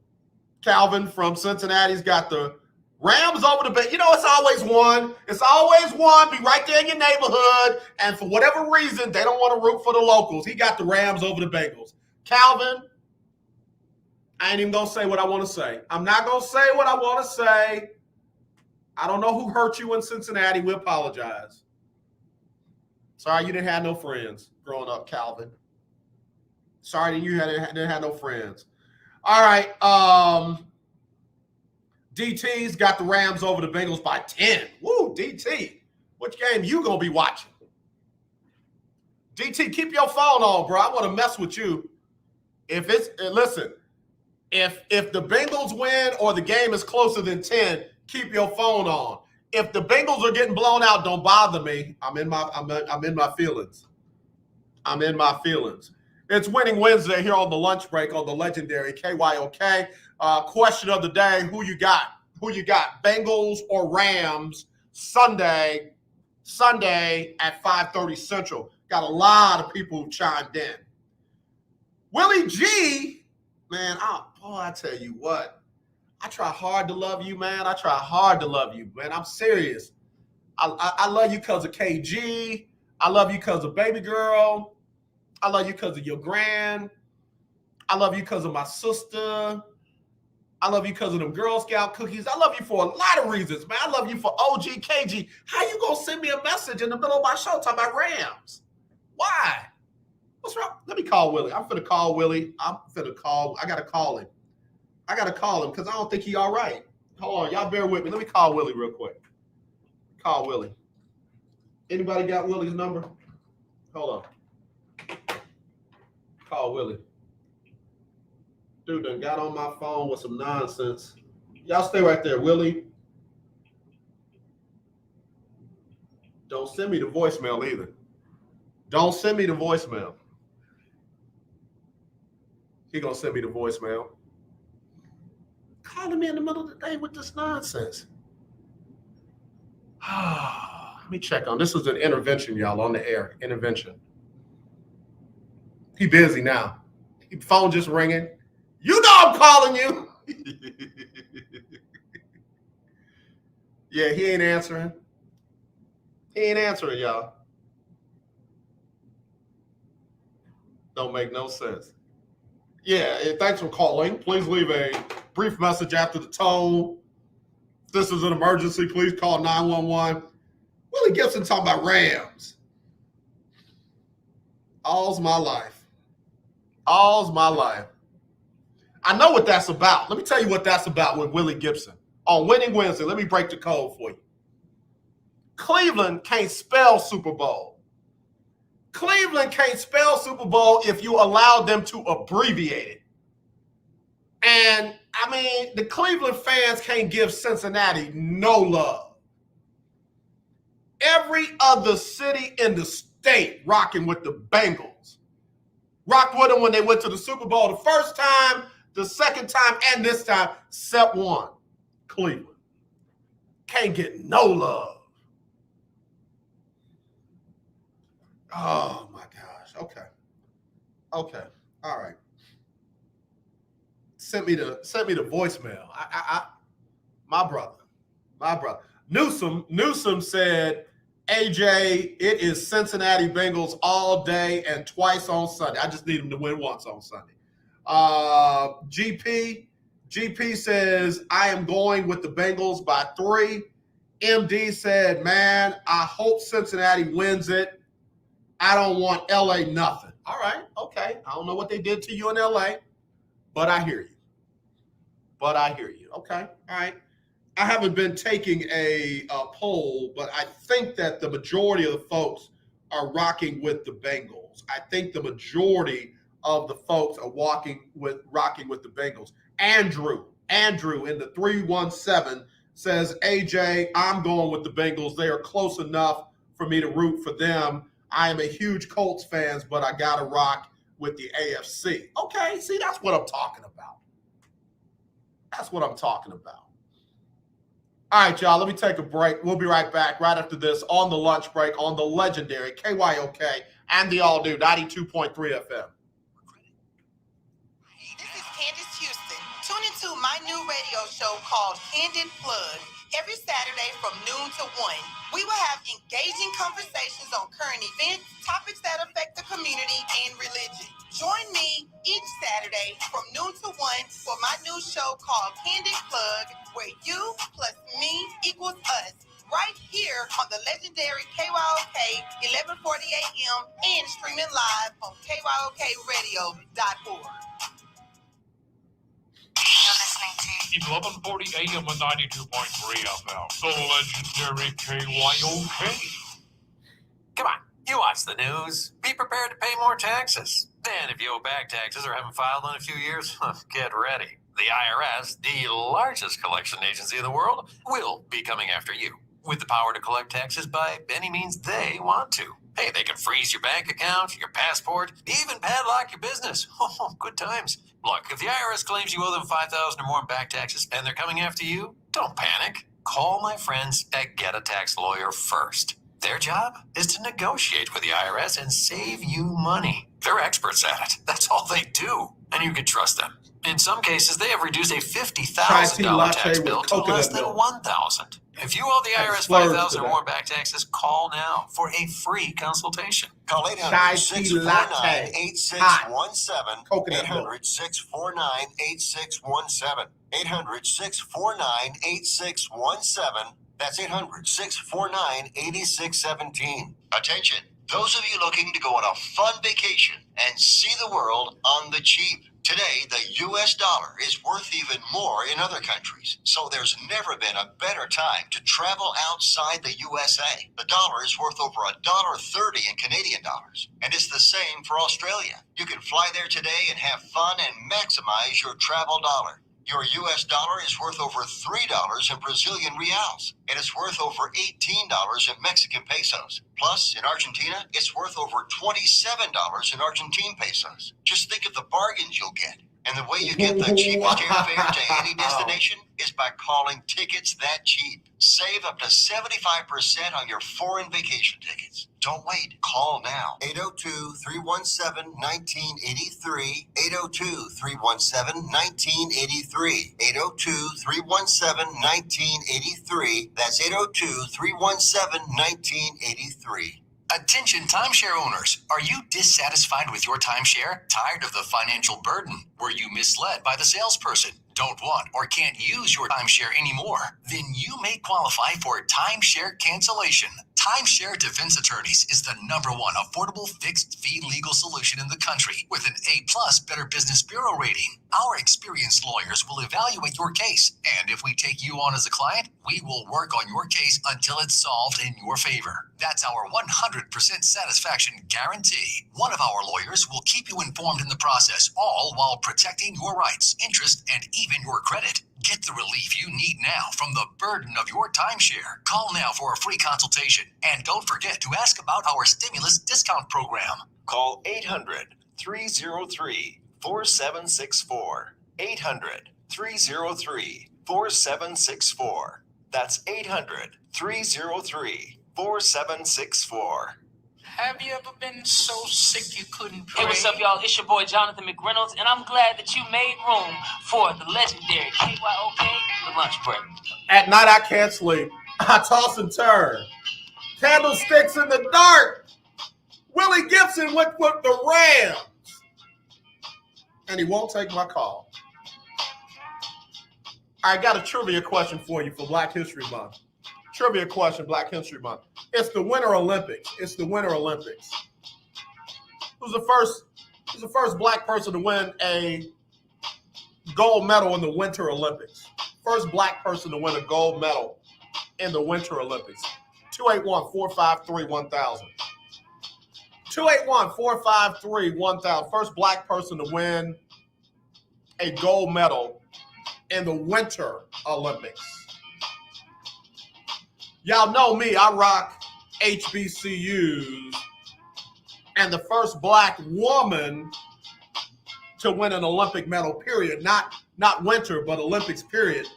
from Cincinnati's got the Rams over the Bengals. You know, it's always one. It's always one. Be right there in your neighborhood. And for whatever reason, they don't want to root for the locals. He got the Rams over the Bengals. Calvin, I ain't even going to say what I want to say. I'm not going to say what I want to say. I don't know who hurt you in Cincinnati. We apologize. Sorry you didn't have no friends growing up, Calvin. Sorry that you didn't have no friends. All right. DT's got the Rams over the Bengals by 10. Woo, DT. Which game you going to be watching? DT, keep your phone on, bro. I want to mess with you. Listen, if the Bengals win or the game is closer than 10, keep your phone on. If the Bengals are getting blown out, don't bother me. I'm in my feelings. I'm in my feelings. It's Winning Wednesday here on the lunch break on the legendary KYOK. Question of the day: Who you got? Who you got? Bengals or Rams? Sunday at 5:30 Central. Got a lot of people who chimed in. Willie G, man, I tell you what. I try hard to love you, man. I try hard to love you, man. I'm serious. I love you because of KG. I love you because of baby girl. I love you because of your grand. I love you because of my sister. I love you because of them Girl Scout cookies. I love you for a lot of reasons, man. I love you for OG, KG. How you going to send me a message in the middle of my show talking about Rams? Why? What's wrong? Let me call Willie. I'm finna call Willie. I got to call him. I got to call him because I don't think he all right. Hold on. Y'all bear with me. Let me call Willie real quick. Call Willie. Anybody got Willie's number? Hold on. Call Willie. Dude done got on my phone with some nonsense. Y'all stay right there, Willie. Don't send me the voicemail either. Don't send me the voicemail. He gonna send me the voicemail. Calling me in the middle of the day with this nonsense. Let me check on. This is an intervention, y'all, on the air. Intervention. He busy now. Phone just ringing. You know I'm calling you. Yeah, he ain't answering. He ain't answering, y'all. Don't make no sense. Yeah, thanks for calling. Please leave a brief message after the tone. If this is an emergency, please call 911. Willie Gibson talking about Rams. All's my life. All's my life. I know what that's about. Let me tell you what that's about with Willie Gibson. On Winning Wednesday, let me break the code for you. Cleveland can't spell Super Bowl. Cleveland can't spell Super Bowl if you allow them to abbreviate it. And, I mean, the Cleveland fans can't give Cincinnati no love. Every other city in the state rocking with the Bengals. Rocked with them when they went to the Super Bowl the first time, the second time, and this time, except one, Cleveland. Can't get no love. Oh, my gosh. Okay. All right. Sent me the voicemail. My brother. Newsom said, AJ, it is Cincinnati Bengals all day and twice on Sunday. I just need them to win once on Sunday. GP says, I am going with the Bengals by 3. MD said, man, I hope Cincinnati wins it. I don't want LA nothing. All right, okay. I don't know what they did to you in LA, but I hear you. Okay, all right. I haven't been taking a poll, but I think that the majority of the folks are rocking with the Bengals. I think the majority of the folks are rocking with the Bengals. Andrew in the 317 says, AJ, I'm going with the Bengals. They are close enough for me to root for them. I am a huge Colts fan, but I got to rock with the AFC. Okay, see, that's what I'm talking about. All right, y'all, let me take a break. We'll be right back right after this on the lunch break on the legendary KYOK and the all-new 92.3 FM. Hey, this is Candace Houston. Tune into my new radio show called Candid Plug every Saturday from noon to 1. We will have engaging conversations on current events, topics that affect the community, and religion. Join me each Saturday from noon to 1 for my new show called Candid Plug, where you plus me equals us, right here on the legendary KYOK 1140 AM and streaming live on KYOKradio.org. You're listening to 1140 AM and 92.3 FM. The legendary KYOK. Come on, you watch the news. Be prepared to pay more taxes. And if you owe back taxes or haven't filed in a few years, get ready. The IRS, the largest collection agency in the world, will be coming after you with the power to collect taxes by any means they want to. Hey, they can freeze your bank account, your passport, even padlock your business. Oh, good times. Look, if the IRS claims you owe them $5,000 or more in back taxes and they're coming after you, don't panic. Call my friends at Get a Tax Lawyer first. Their job is to negotiate with the IRS and save you money. They're experts at it. That's all they do. And you can trust them. In some cases, they have reduced a $50,000 tax bill to less than $1,000. If you owe the IRS $5,000 or more back taxes, call now for a free consultation. Call 800-649-8617. 800-649-8617. 800-649-8617. That's 800-649-8617. Attention, those of you looking to go on a fun vacation and see the world on the cheap. Today, the U.S. dollar is worth even more in other countries, so there's never been a better time to travel outside the USA. The dollar is worth over $1.30 in Canadian dollars, and it's the same for Australia. You can fly there today and have fun and maximize your travel dollar. Your U.S. dollar is worth over $3 in Brazilian reals, and it's worth over $18 in Mexican pesos. Plus, in Argentina, it's worth over $27 in Argentine pesos. Just think of the bargains you'll get. And the way you get the cheapest airfare to any destination is by calling Tickets That Cheap. Save up to 75% on your foreign vacation tickets. Don't wait. Call now. 802-317-1983. 802-317-1983. 802-317-1983. That's 802-317-1983. Attention timeshare owners. Are you dissatisfied with your timeshare? Tired of the financial burden? Were you misled by the salesperson? Don't want or can't use your timeshare anymore? Then you may qualify for timeshare cancellation. Timeshare Defense Attorneys is the #1 affordable fixed fee legal solution in the country with an A+ Better Business Bureau rating. Our experienced lawyers will evaluate your case, and if we take you on as a client, we will work on your case until it's solved in your favor. That's our 100% satisfaction guarantee. One of our lawyers will keep you informed in the process, all while protecting your rights, interest, and even your credit. Get the relief you need now from the burden of your timeshare. Call now for a free consultation. And don't forget to ask about our stimulus discount program. Call 800-303-4764. 800-303-4764. That's 800-303-4764. Have you ever been so sick you couldn't pray? Hey, what's up, y'all? It's your boy, Jonathan McReynolds, and I'm glad that you made room for the legendary KYOK, The Lunch Break. At night, I can't sleep. I toss and turn. Candlesticks in the dark. Willie Gibson went with the Rams. And he won't take my call. I got a trivia question for you for Black History Month. Trivia question, Black History Month. It's the Winter Olympics. It's the Winter Olympics. Who's the first black person to win a gold medal in the Winter Olympics? First black person to win a gold medal in the Winter Olympics. 281-453-1000. 281-453-1000. First black person to win a gold medal in the Winter Olympics. Y'all know me, I rock HBCUs, and the first black woman to win an Olympic medal, period, not winter, but Olympics, period,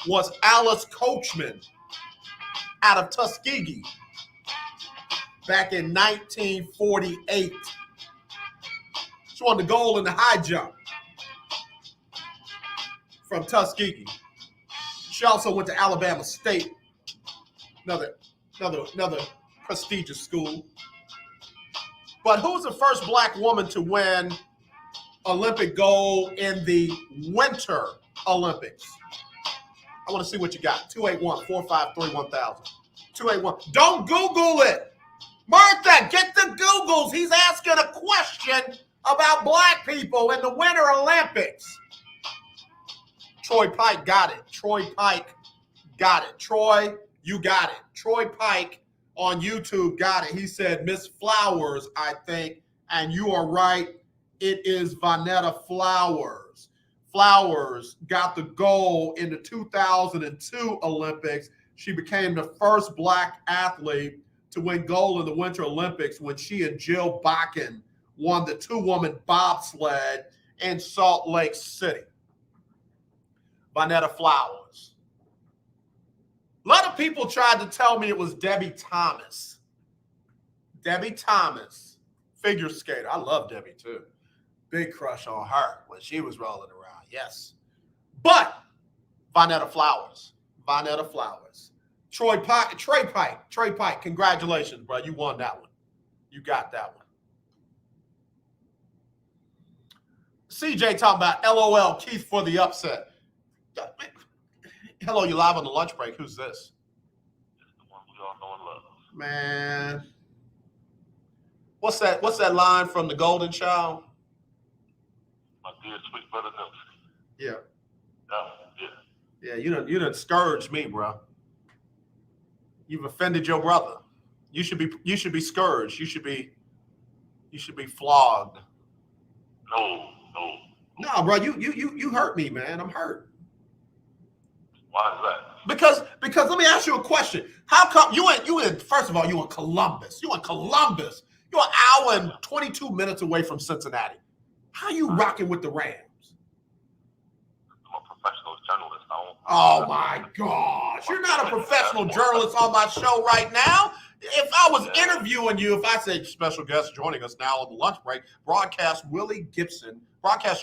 was Alice Coachman out of Tuskegee back in 1948. She won the gold in the high jump from Tuskegee. She also went to Alabama State. Another prestigious school. But who was the first black woman to win Olympic gold in the Winter Olympics? I want to see what you got. 281-453-1000. 281. Don't Google it. Martha, get the Googles. He's asking a question about black people in the Winter Olympics. Troy Pike got it. Troy Pike got it. Troy, you got it. Troy Pike on YouTube got it. He said Miss Flowers, I think, and you are right. It is Vonetta Flowers. Flowers got the gold in the 2002 Olympics. She became the first black athlete to win gold in the Winter Olympics when she and Jill Bakken won the two-woman bobsled in Salt Lake City. Vonetta Flowers. A lot of people tried to tell me it was Debbie Thomas. Debbie Thomas, figure skater. I love Debbie too. Big crush on her when she was rolling around. Yes. But Vonetta Flowers. Vonetta Flowers. Trey Pike. Congratulations, bro. You won that one. You got that one. CJ talking about LOL Keith for the upset. Hello, you live on the lunch break. Who's this? It's the one we all know and love. Man. What's that line from The Golden Child? My dear sweet brother Nelson. Yeah. Yeah. Yeah, you done scourged me, bro. You've offended your brother. You should be scourged. You should be flogged. No. No, bro, you hurt me, man. I'm hurt. Why is that? Because let me ask you a question. How come you in first of all, you in Columbus. You're an hour and 22 minutes away from Cincinnati. How you rocking with the Rams? I'm a professional journalist. Oh my gosh. You're not a professional journalist on my show right now. If I was interviewing you, if I said special guest joining us now on the lunch break, broadcast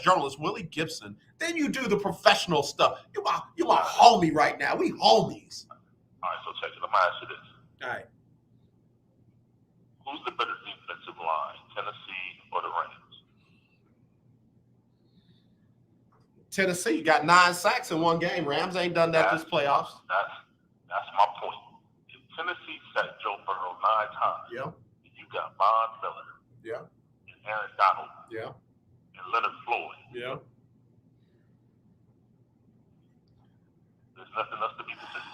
journalist Willie Gibson, then you do the professional stuff. You my homie right now. We homies. All right, so check it. Let me ask you this. All right. Who's the better defensive line, Tennessee or the Rams? Tennessee got 9 sacks in one game. Rams ain't done that this playoffs. That's my point. If Tennessee sacked Joe Burrow 9 times, yeah, you got Von Miller, yeah, and Aaron Donald, yeah, and Leonard Floyd. Yeah. There's nothing else to be said.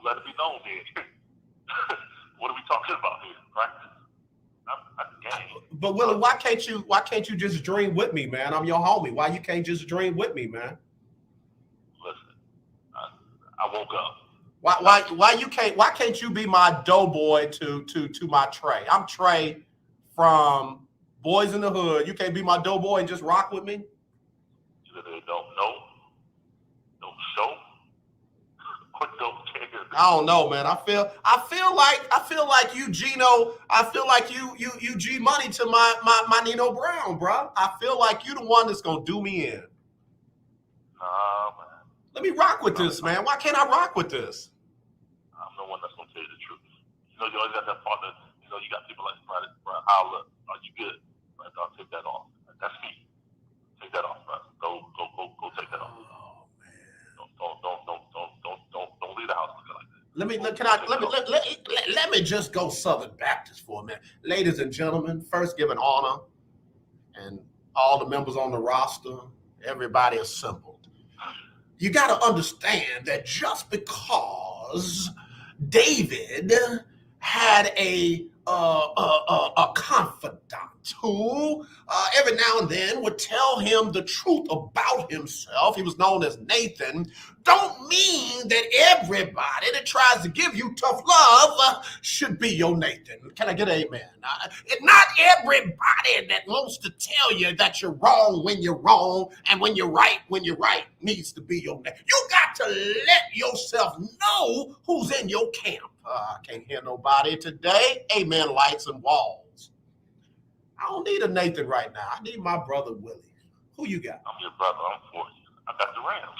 Let it be known here. What are we talking about here? Practice. Not the game. But Willie, why can't you just dream with me, man? I'm your homie. Why you can't just dream with me, man? Listen, I woke up. Why can't you be my doughboy to my Trey? I'm Trey from Boys in the Hood. You can't be my doughboy and just rock with me? Either they don't know, don't show, or don't care. I don't know, man. I feel like you, Gino. I feel like you G Money to my Nino Brown, bro. I feel like you the one that's gonna do me in. Nah, man. Let me rock with this, man. Why can't I rock with this? I'm the one that's gonna tell you the truth. You know, you always got that partner. You know, you got people like, bro, how look? Are you good? Right, I'll take that off. That's me. Take that off, bro. Go take that off. Oh man. Don't leave the house looking like that. Let me just go Southern Baptist for a minute. Ladies and gentlemen, first giving honor and all the members on the roster, everybody assembled. You got to understand that just because David had a confidant who every now and then would tell him the truth about himself. He was known as Nathan. Don't mean that everybody that tries to give you tough love should be your Nathan. Can I get an amen? Not everybody that wants to tell you that you're wrong when you're wrong and when you're right needs to be your Nathan. You got to let yourself know who's in your camp. I can't hear nobody today. Amen, lights and walls. I don't need a Nathan right now. I need my brother Willie. Who you got? I'm your brother. I'm for you. I got the Rams.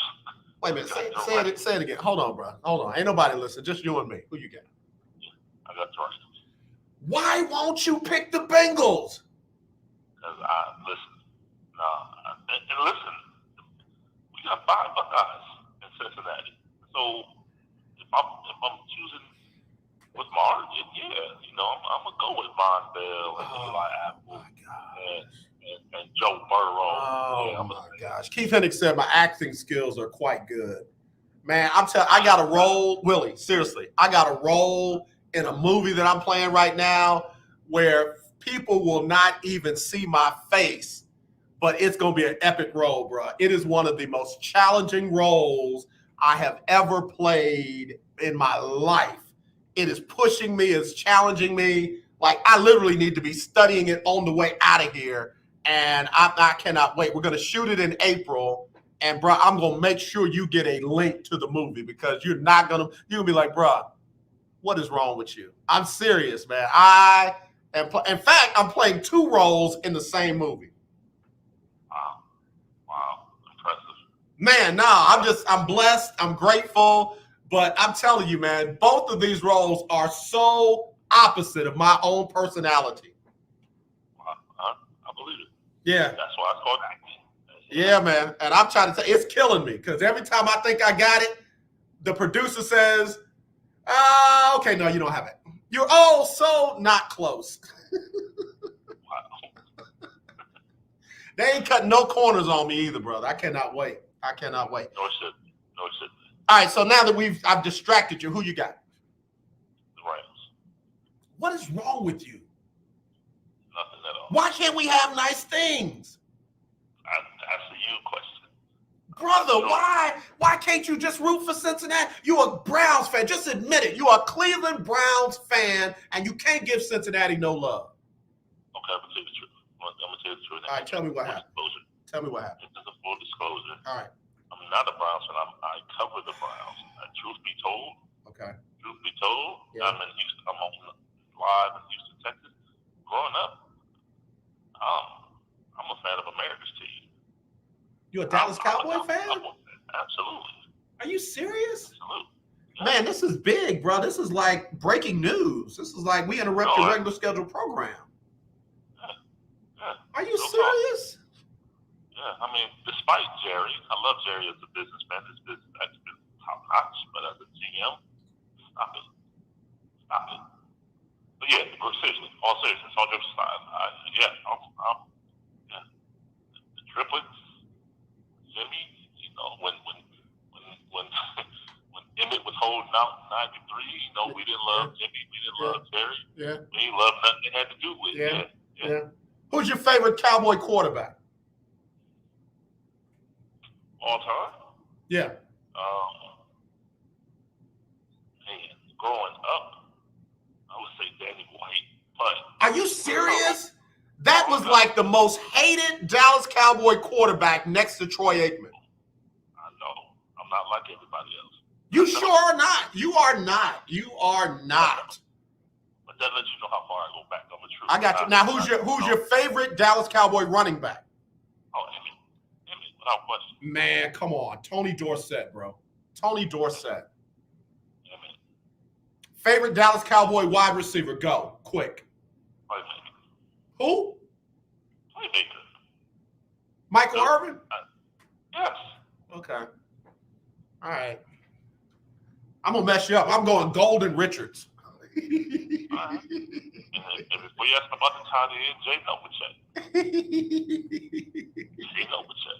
Wait a minute. Say it again. Hold on, bro. Hold on. Ain't nobody listening. Just you and me. Who you got? I got the Rams. Why won't you pick the Bengals? Because and listen, we got 5 Buckeyes in Cincinnati. So if I'm choosing with my heart, you know, I'm gonna go with Von Bell and Eli Apple and Joe Burrow. Oh my gosh. Keith Hennig said my acting skills are quite good. Man, I got a role, Willie, seriously. I got a role in a movie that I'm playing right now where people will not even see my face, but it's going to be an epic role, bro. It is one of the most challenging roles I have ever played in my life. It is pushing me, it's challenging me. Like, I literally need to be studying it on the way out of here, and I cannot wait. We're going to shoot it in April, and, bro, I'm going to make sure you get a link to the movie because you're going to be like, bro, what is wrong with you? I'm serious, man. In fact, I'm playing 2 roles in the same movie. Wow. Impressive. Man, I'm blessed. I'm grateful. But I'm telling you, man, both of these roles are so opposite of my own personality. I believe it. Yeah. That's why it's called acting. Yeah, man. And I'm trying to say it's killing me because every time I think I got it, the producer says, okay, no, you don't have it. You're so not close. They ain't cutting no corners on me either, brother. I cannot wait. No, it shouldn't. All right, so now that I've distracted you, who you got? The Rams. What is wrong with you? Nothing at all. Why can't we have nice things? That's a you question. Brother, why can't you just root for Cincinnati? You're a Browns fan. Just admit it. You are a Cleveland Browns fan, and you can't give Cincinnati no love. Okay, I'm going to tell you the truth. All right, tell me what happened. Tell me what happened. This is a full disclosure. All right. I'm not a Browns fan. I cover the Browns. Truth be told. Okay. Truth be told, yeah. I'm in Houston. I'm on live in Houston, Texas. Growing up, I'm a fan of America's team. You a Dallas Cowboy fan? Absolutely. Are you serious? Absolutely. Yeah. Man, this is big, bro. This is like breaking news. This is like we interrupt your regular scheduled program. Yeah. Are you serious? Yeah, I mean, despite Jerry, I love Jerry as a businessman. His business has been top notch, but as a GM, stop it. But yeah, seriously, all seriousness, all jokes aside, the triplets, Jimmy, you know, when Emmett was holding out 93, you know, we didn't love Jimmy, we didn't love Jerry. Yeah. We didn't love nothing they had to do with it. Yeah. Who's your favorite Cowboy quarterback? All time? Yeah. Are you serious? That was like the most hated Dallas Cowboy quarterback next to Troy Aikman. I know. I'm not like everybody else. You sure are not. You are not. You are not. But that lets you know how far I go back. I'm a true. I got you. Now, who's your favorite Dallas Cowboy running back? Oh, Emmitt, without question. Man, come on. Tony Dorsett, bro. Tony Dorsett. Emmitt. Favorite Dallas Cowboy wide receiver? Go. Quick. Playmaker. Who? Playmaker. Michael Irvin? Yes. Okay. All right. I'm going to mess you up. I'm going Golden Richards. And before you ask about the tight end, Jay Novacek. Jay Novacek.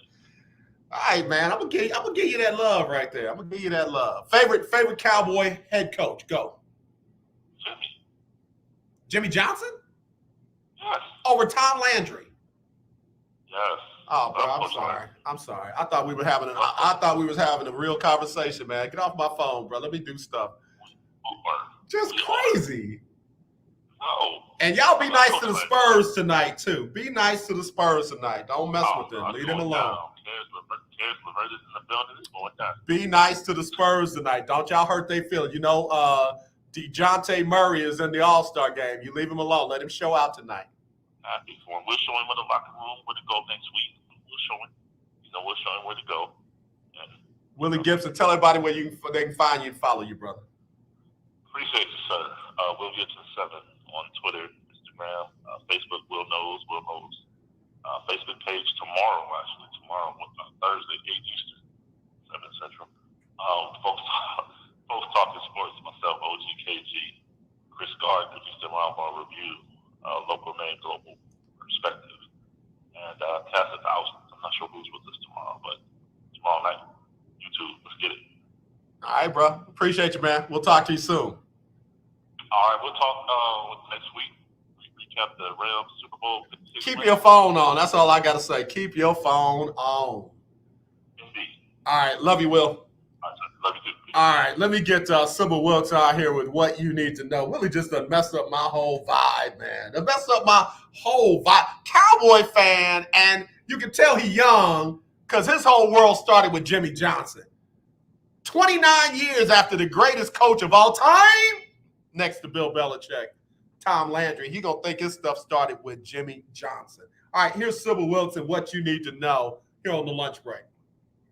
All right, man. I'm gonna give you that love right there. I'm gonna give you that love. Favorite Cowboy head coach? Go. Jimmy Johnson? Yes. Over Tom Landry? Yes. Oh, bro, I'm sorry. I thought we was having a real conversation, man. Get off my phone, bro. Let me do stuff. Just crazy. No. And y'all be nice to the Spurs tonight, too. Be nice to the Spurs tonight. Don't mess with them. Leave them alone. Be nice to the Spurs tonight. Don't y'all hurt their feelings. You know, DeJounte Murray is in the All-Star game. You leave him alone. Let him show out tonight. Happy for him. We'll show him in the locker room where to go next week. We'll show him. We'll show him where to go. And, Willie Gibson, tell everybody where they can find you and follow you, brother. Appreciate you, sir. Will Gibson 7 on Twitter, Instagram, Facebook. Will knows. Facebook page tomorrow, Thursday, 8 Eastern, 7 Central. Folks talking sports. Myself, OGKG, Chris Gardner, if you're still around for a review. Local name, global perspective, and Tacit Thousands. I'm not sure who's with us tomorrow, but tomorrow night, YouTube. Let's get it. All right, bro. Appreciate you, man. We'll talk to you soon. All right, we'll talk next week. Recap the Rams Super Bowl. Keep your phone on. That's all I got to say. Keep your phone on. Indeed. All right. Love you, Will. All right, sir. Love you too. All right. Let me get Sybil Wilkes out here with what you need to know. Willie just done messed up my whole vibe, man. Done messed up my whole vibe. Cowboy fan, and you can tell he's young because his whole world started with Jimmy Johnson. 29 years after the greatest coach of all time, next to Bill Belichick, Tom Landry, he gonna think his stuff started with Jimmy Johnson. All right, here's Sybil Wilkes and what you need to know here on the lunch break.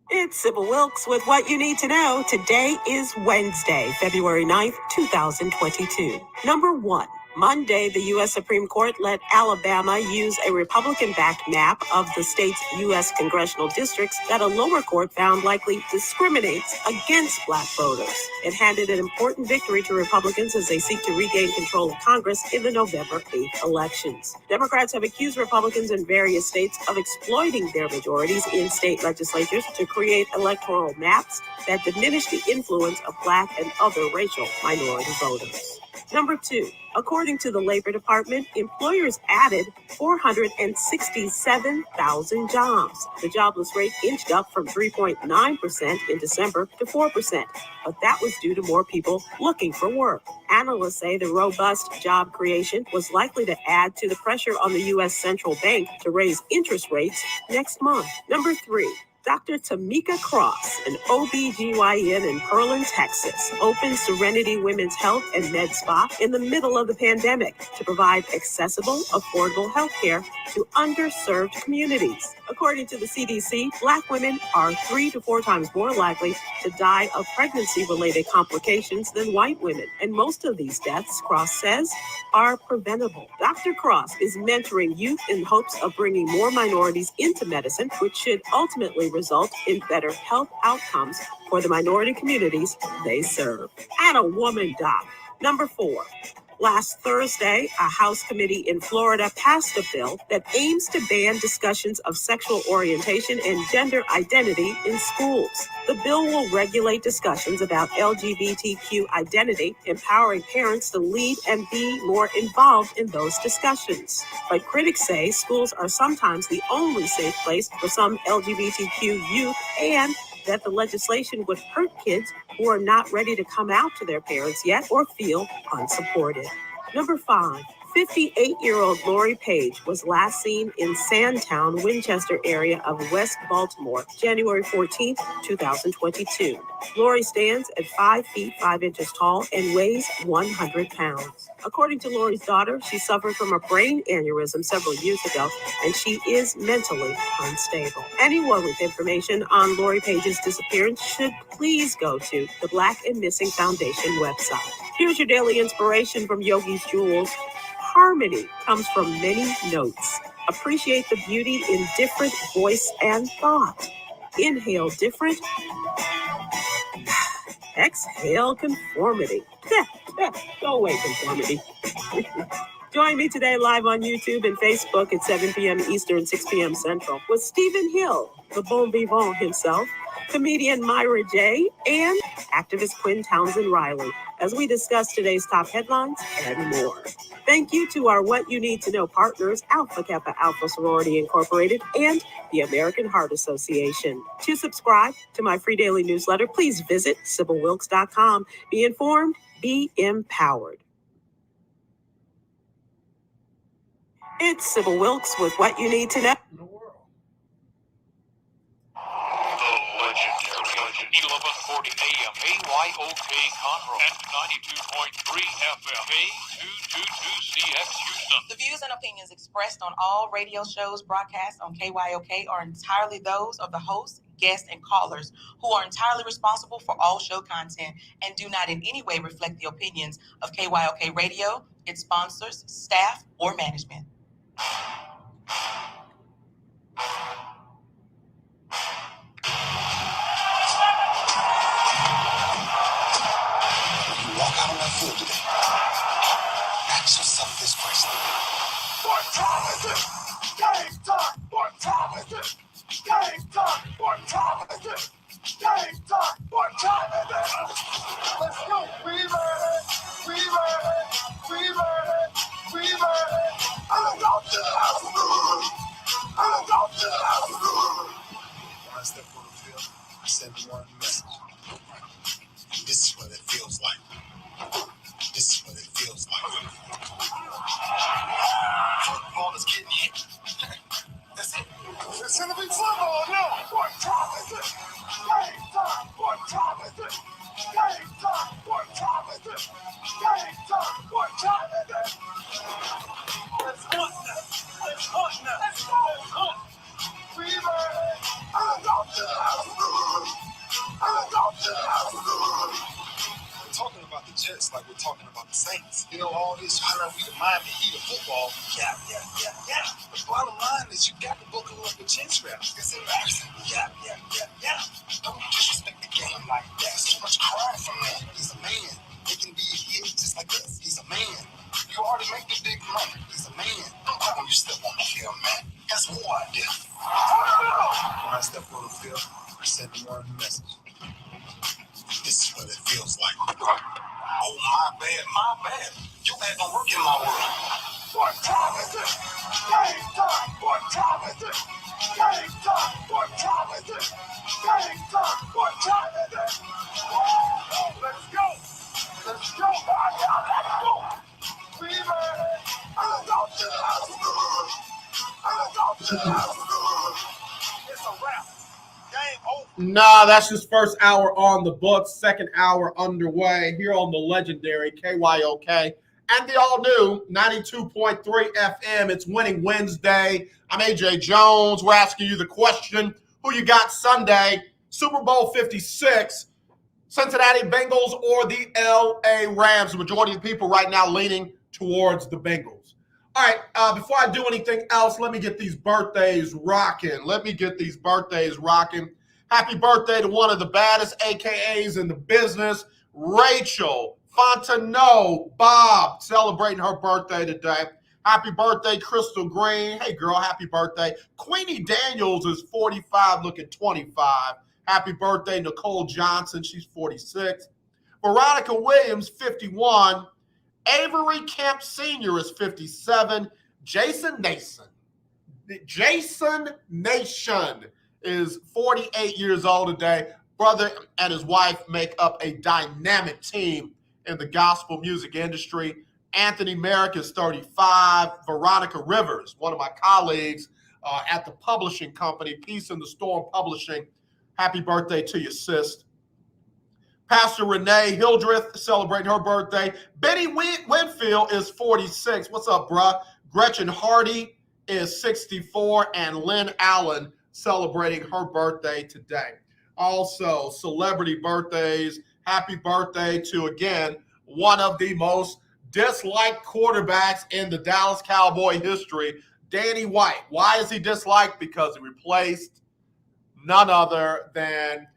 It's Sybil Wilkes with what you need to know. Today is Wednesday, February 9th, 2022. Number 1. Monday, the U.S. Supreme Court let Alabama use a Republican-backed map of the state's U.S. congressional districts that a lower court found likely discriminates against black voters. It handed an important victory to Republicans as they seek to regain control of Congress in the November 8th elections. Democrats have accused Republicans in various states of exploiting their majorities in state legislatures to create electoral maps that diminish the influence of black and other racial minority voters. Number 2, according to the Labor Department, employers added 467,000 jobs. The jobless rate inched up from 3.9% in December to 4%, but that was due to more people looking for work. Analysts say the robust job creation was likely to add to the pressure on the U.S. Central Bank to raise interest rates next month. Number 3. Dr. Tamika Cross, an OBGYN in Pearland, Texas, opened Serenity Women's Health and Med Spa in the middle of the pandemic to provide accessible, affordable health care to underserved communities. According to the CDC, Black women are 3 to 4 times more likely to die of pregnancy-related complications than white women, and most of these deaths, Cross says, are preventable. Dr. Cross is mentoring youth in hopes of bringing more minorities into medicine, which should ultimately result in better health outcomes for the minority communities they serve. And a woman doc. Number 4. Last Thursday, a House committee in Florida passed a bill that aims to ban discussions of sexual orientation and gender identity in schools. The bill will regulate discussions about LGBTQ identity, empowering parents to lead and be more involved in those discussions. But critics say schools are sometimes the only safe place for some LGBTQ youth, and that the legislation would hurt kids who are not ready to come out to their parents yet or feel unsupported. Number 5. 58-year-old Lori Page was last seen in Sandtown, Winchester area of West Baltimore, January 14, 2022. Lori stands at 5 feet 5 inches tall and weighs 100 pounds. According to Lori's daughter, she suffered from a brain aneurysm several years ago, and she is mentally unstable. Anyone with information on Lori Page's disappearance should please go to the Black and Missing Foundation website. Here's your daily inspiration from Yogi's Jewels. Harmony comes from many notes. Appreciate the beauty in different voice and thought. Inhale different. Exhale conformity. Go away, conformity. Join me today live on YouTube and Facebook at 7 p.m. Eastern, 6 p.m. Central with Stephen Hill, the bon vivant himself, comedian Myra J., and activist Quinn Townsend Riley as we discuss today's top headlines and more. Thank you to our What You Need to Know partners, Alpha Kappa Alpha Sorority Incorporated and the American Heart Association. To subscribe to my free daily newsletter, please visit SybylWilkes.com. Be informed, be empowered. It's Sybil Wilkes with What You Need to Know. The legendary 1140 AM AYOK Conroe and 92.3 FM A222CX Houston. The views and opinions expressed on all radio shows broadcast on KYOK are entirely those of the hosts, guests, and callers who are entirely responsible for all show content and do not in any way reflect the opinions of KYOK Radio, its sponsors, staff, or management. Walk out on that field today. Ask yourself this question. What time is it? Game time. What time is it? Game time. What time is it? Game time. What time is it? Let's go. We ready. We ready. We ready. We ready. I'm going to the house. I'm going to the house. When I step on the field, I send one message. This is what it feels like. This is what it feels like. Football is getting hit. That's it. It's gonna be football now. What time is it? Game time. What time is it? Game time. What time is it? Game time. What time is it? Let's hunt now. Let's hunt now. Let's go. Let's hunt. We ready. I'm going to the house. I'm going to the house. Talking about the Jets like we're talking about the Saints. You know, all this trying to be the Miami Heat of football. Yeah. The bottom line is you got to buckle up with chin straps. It's embarrassing. Yeah. Don't disrespect the game like that. So much crying from that. He's a man. He can be a hit just like this. He's a man. You already make the big money. He's a man. Don't come when you step on the field, man. That's more idea. When I step on the field, I send one message. This is what it feels like. Oh, my bad. You had no work in my world. What time is it? Game time. What time is it? Game time. What time is it? Game time. What time is it? Let's go. Let's go. Let's go. We ready. I'm going to the house. I'm going to the house. It's a wrap. Nah, that's just first hour on the books, second hour underway here on the legendary KYOK and the all-new 92.3 FM. It's Winning Wednesday. I'm AJ Jones. We're asking you the question, who you got Sunday, Super Bowl 56, Cincinnati Bengals or the LA Rams? The majority of people right now leaning towards the Bengals. All right, before I do anything else, let me get these birthdays rocking. Happy birthday to one of the baddest AKAs in the business, Rachel Fontenot. Bob, celebrating her birthday today. Happy birthday, Crystal Green. Hey, girl, happy birthday. Queenie Daniels is 45, looking 25. Happy birthday, Nicole Johnson. She's 46. Veronica Williams, 51. Avery Kemp Sr. is 57. Jason Nation is 48 years old today. Brother and his wife make up a dynamic team in the gospel music industry. Anthony Merrick is 35. Veronica Rivers, one of my colleagues at the publishing company, Peace in the Storm Publishing. Happy birthday to you, sis. Pastor Renee Hildreth celebrating her birthday. Betty Winfield is 46. What's up, bruh? Gretchen Hardy is 64. And Lynn Allen celebrating her birthday today. Also, celebrity birthdays. Happy birthday to, again, one of the most disliked quarterbacks in the Dallas Cowboy history, Danny White. Why is he disliked? Because he replaced none other than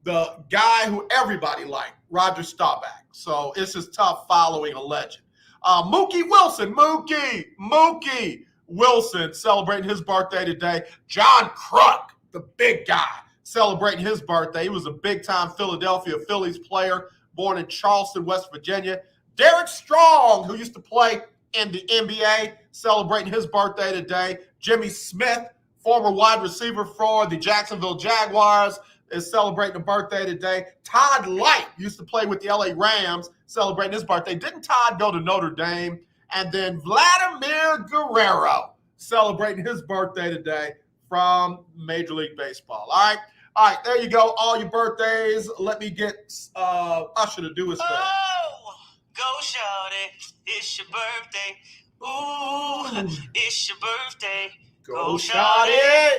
the guy who everybody liked, Roger Staubach. So it's just tough following a legend. Mookie Wilson, Mookie Wilson celebrating his birthday today. John Kruk, the big guy, celebrating his birthday. He was a big-time Philadelphia Phillies player, born in Charleston, West Virginia. Derek Strong, who used to play in the NBA, celebrating his birthday today. Jimmy Smith, former wide receiver for the Jacksonville Jaguars, is celebrating a birthday today. Todd Light used to play with the LA Rams, celebrating his birthday. Didn't Todd go to Notre Dame? And then Vladimir Guerrero celebrating his birthday today from Major League Baseball. All right, there you go. All your birthdays. Let me get Usher to do his thing. Oh, go shawty, it's your birthday. Ooh, it's your birthday. Go shawty,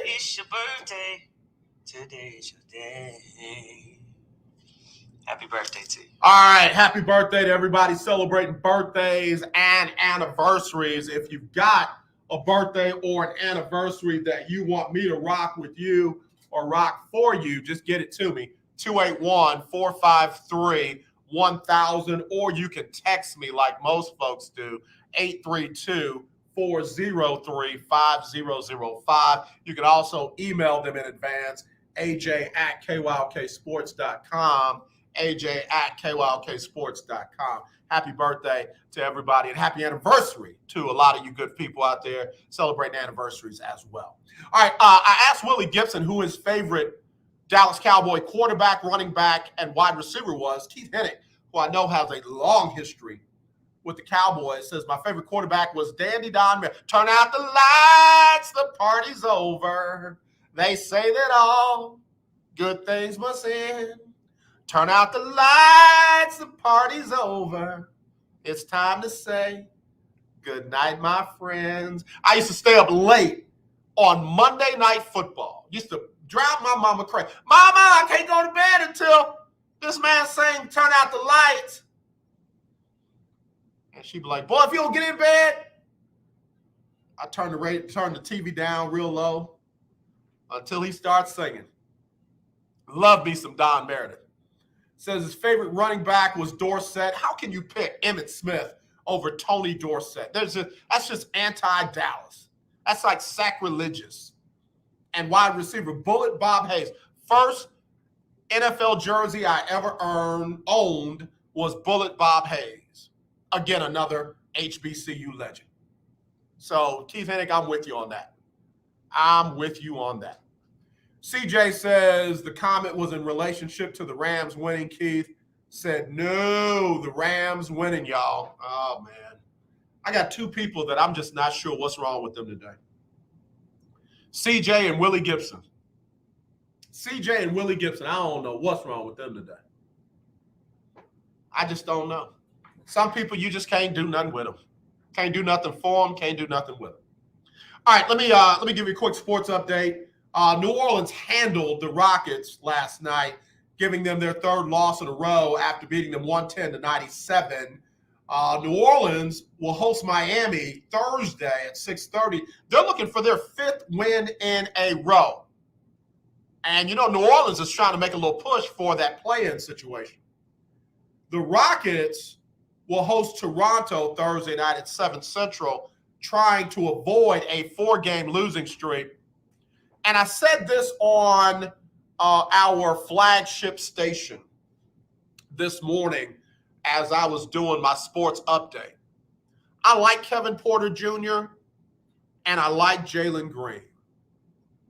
it's your birthday. Today's your day. Happy birthday to you. All right, happy birthday to everybody celebrating birthdays and anniversaries. If you've got a birthday or an anniversary that you want me to rock with you or rock for you, just get it to me, 281-453-1000, or you can text me like most folks do, 832-403-5005. You can also email them in advance, aj@kylksports.com, aj@kylksports.com. Happy birthday to everybody and happy anniversary to a lot of you good people out there celebrating anniversaries as well. All right, I asked Willie Gibson who his favorite Dallas Cowboy quarterback, running back, and wide receiver was. Keith Hennick, who I know has a long history with the Cowboys, says my favorite quarterback was Dandy Don. Turn out the lights, the party's over. They say that all good things must end. Turn out the lights, the party's over. It's time to say good night, my friends. I used to stay up late on Monday Night Football. Used to drive my mama crazy. Mama, I can't go to bed until this man sang Turn Out the Lights. And she'd be like, boy, if you don't get in bed, I turn the TV down real low until he starts singing. Love me some Don Meredith. Says his favorite running back was Dorsett. How can you pick Emmitt Smith over Tony Dorsett? That's just anti-Dallas. That's like sacrilegious. And wide receiver, Bullet Bob Hayes. First NFL jersey I ever owned was Bullet Bob Hayes. Again, another HBCU legend. So, Keith Hennick, I'm with you on that. CJ says the comment was in relationship to the Rams winning. Keith said, no, the Rams winning, y'all. Oh, man. I got two people that I'm just not sure what's wrong with them today. CJ and Willie Gibson. CJ and Willie Gibson, I don't know what's wrong with them today. I just don't know. Some people, you just can't do nothing with them. Can't do nothing for them, can't do nothing with them. All right, let me give you a quick sports update. New Orleans handled the Rockets last night, giving them their third loss in a row after beating them 110-97. New Orleans will host Miami Thursday at 6:30. They're looking for their fifth win in a row. And, you know, New Orleans is trying to make a little push for that play-in situation. The Rockets will host Toronto Thursday night at 7 Central, trying to avoid a 4-game losing streak. And I said this on our flagship station this morning as I was doing my sports update. I like Kevin Porter Jr. and I like Jalen Green,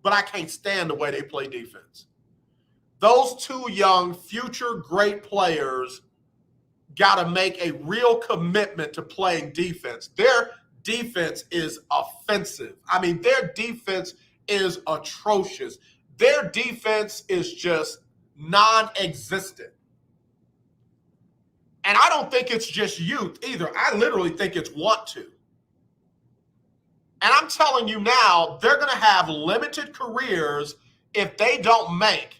but I can't stand the way they play defense. Those two young future great players got to make a real commitment to playing defense. Their defense is offensive. I mean, their defense is atrocious. Their defense is just non-existent. And I don't think it's just youth either. I literally think it's want to. And I'm telling you now, they're going to have limited careers if they don't make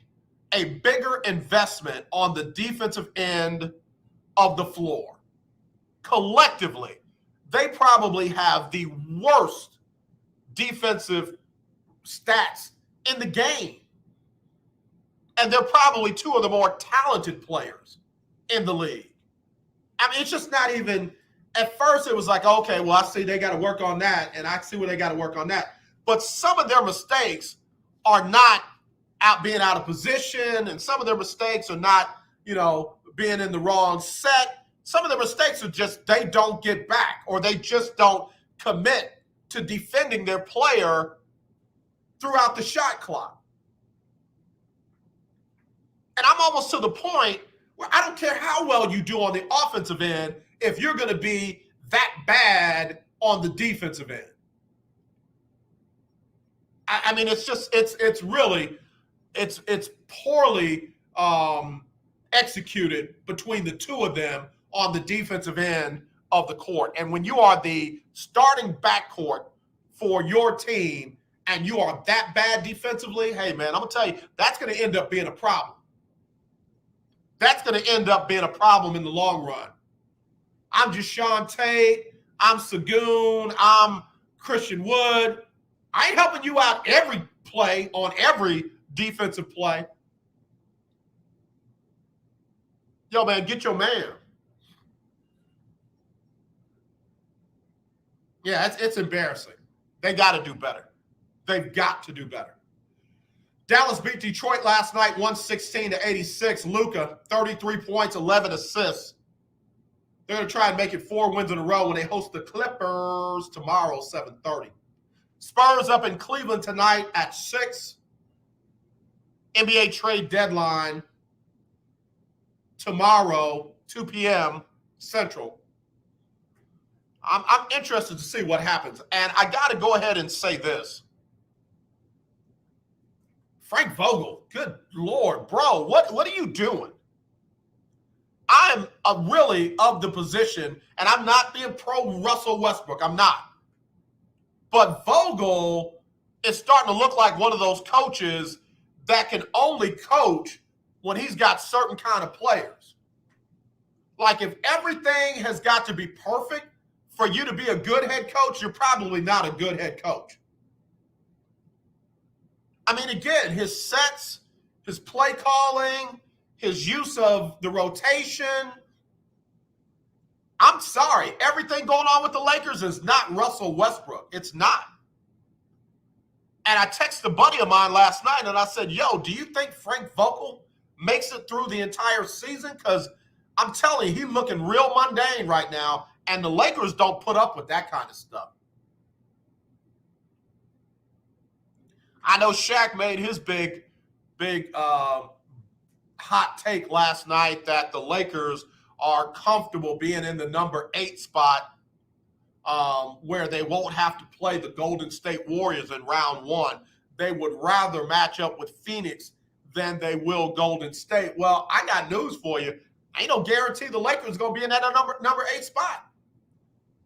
a bigger investment on the defensive end of the floor. Collectively, they probably have the worst defensive stats in the game. And they're probably two of the more talented players in the league. I mean, it's just not even, at first it was like, okay, well, I see they got to work on that, and I see where they got to work on that. But some of their mistakes are not being out of position, and some of their mistakes are not, being in the wrong set. Some of the mistakes are just they don't get back, or they just don't commit to defending their player throughout the shot clock. And I'm almost to the point where I don't care how well you do on the offensive end if you're going to be that bad on the defensive end. I mean, it's just it's really poorly executed between the two of them on the defensive end of the court. And when you are the starting backcourt for your team and you are that bad defensively, hey, man, I'm going to tell you, that's going to end up being a problem. That's going to end up being a problem in the long run. I'm Jashawn Tate. I'm Sagoon. I'm Christian Wood. I ain't helping you out every play on every defensive play. Yo, man, get your man. Yeah, it's embarrassing. They got to do better. They've got to do better. Dallas beat Detroit last night, 116-86. Luka, 33 points, 11 assists. They're going to try and make it 4 wins in a row when they host the Clippers tomorrow, 7:30. Spurs up in Cleveland tonight at 6. NBA trade deadline tomorrow, 2 p.m. Central. I'm interested to see what happens. And I got to go ahead and say this. Frank Vogel, good Lord, bro, what are you doing? I'm really of the position, and I'm not being pro Russell Westbrook. I'm not. But Vogel is starting to look like one of those coaches that can only coach when he's got certain kind of players. Like if everything has got to be perfect for you to be a good head coach, you're probably not a good head coach. I mean, again, his sets, his play calling, his use of the rotation. I'm sorry. Everything going on with the Lakers is not Russell Westbrook. It's not. And I texted a buddy of mine last night and I said, yo, do you think Frank Vogel makes it through the entire season? Because I'm telling you, he's looking real mundane right now. And the Lakers don't put up with that kind of stuff. I know Shaq made his big hot take last night that the Lakers are comfortable being in the number 8 spot where they won't have to play the Golden State Warriors in round 1. They would rather match up with Phoenix than they will Golden State. Well, I got news for you. Ain't no guarantee the Lakers going to be in that number 8 spot.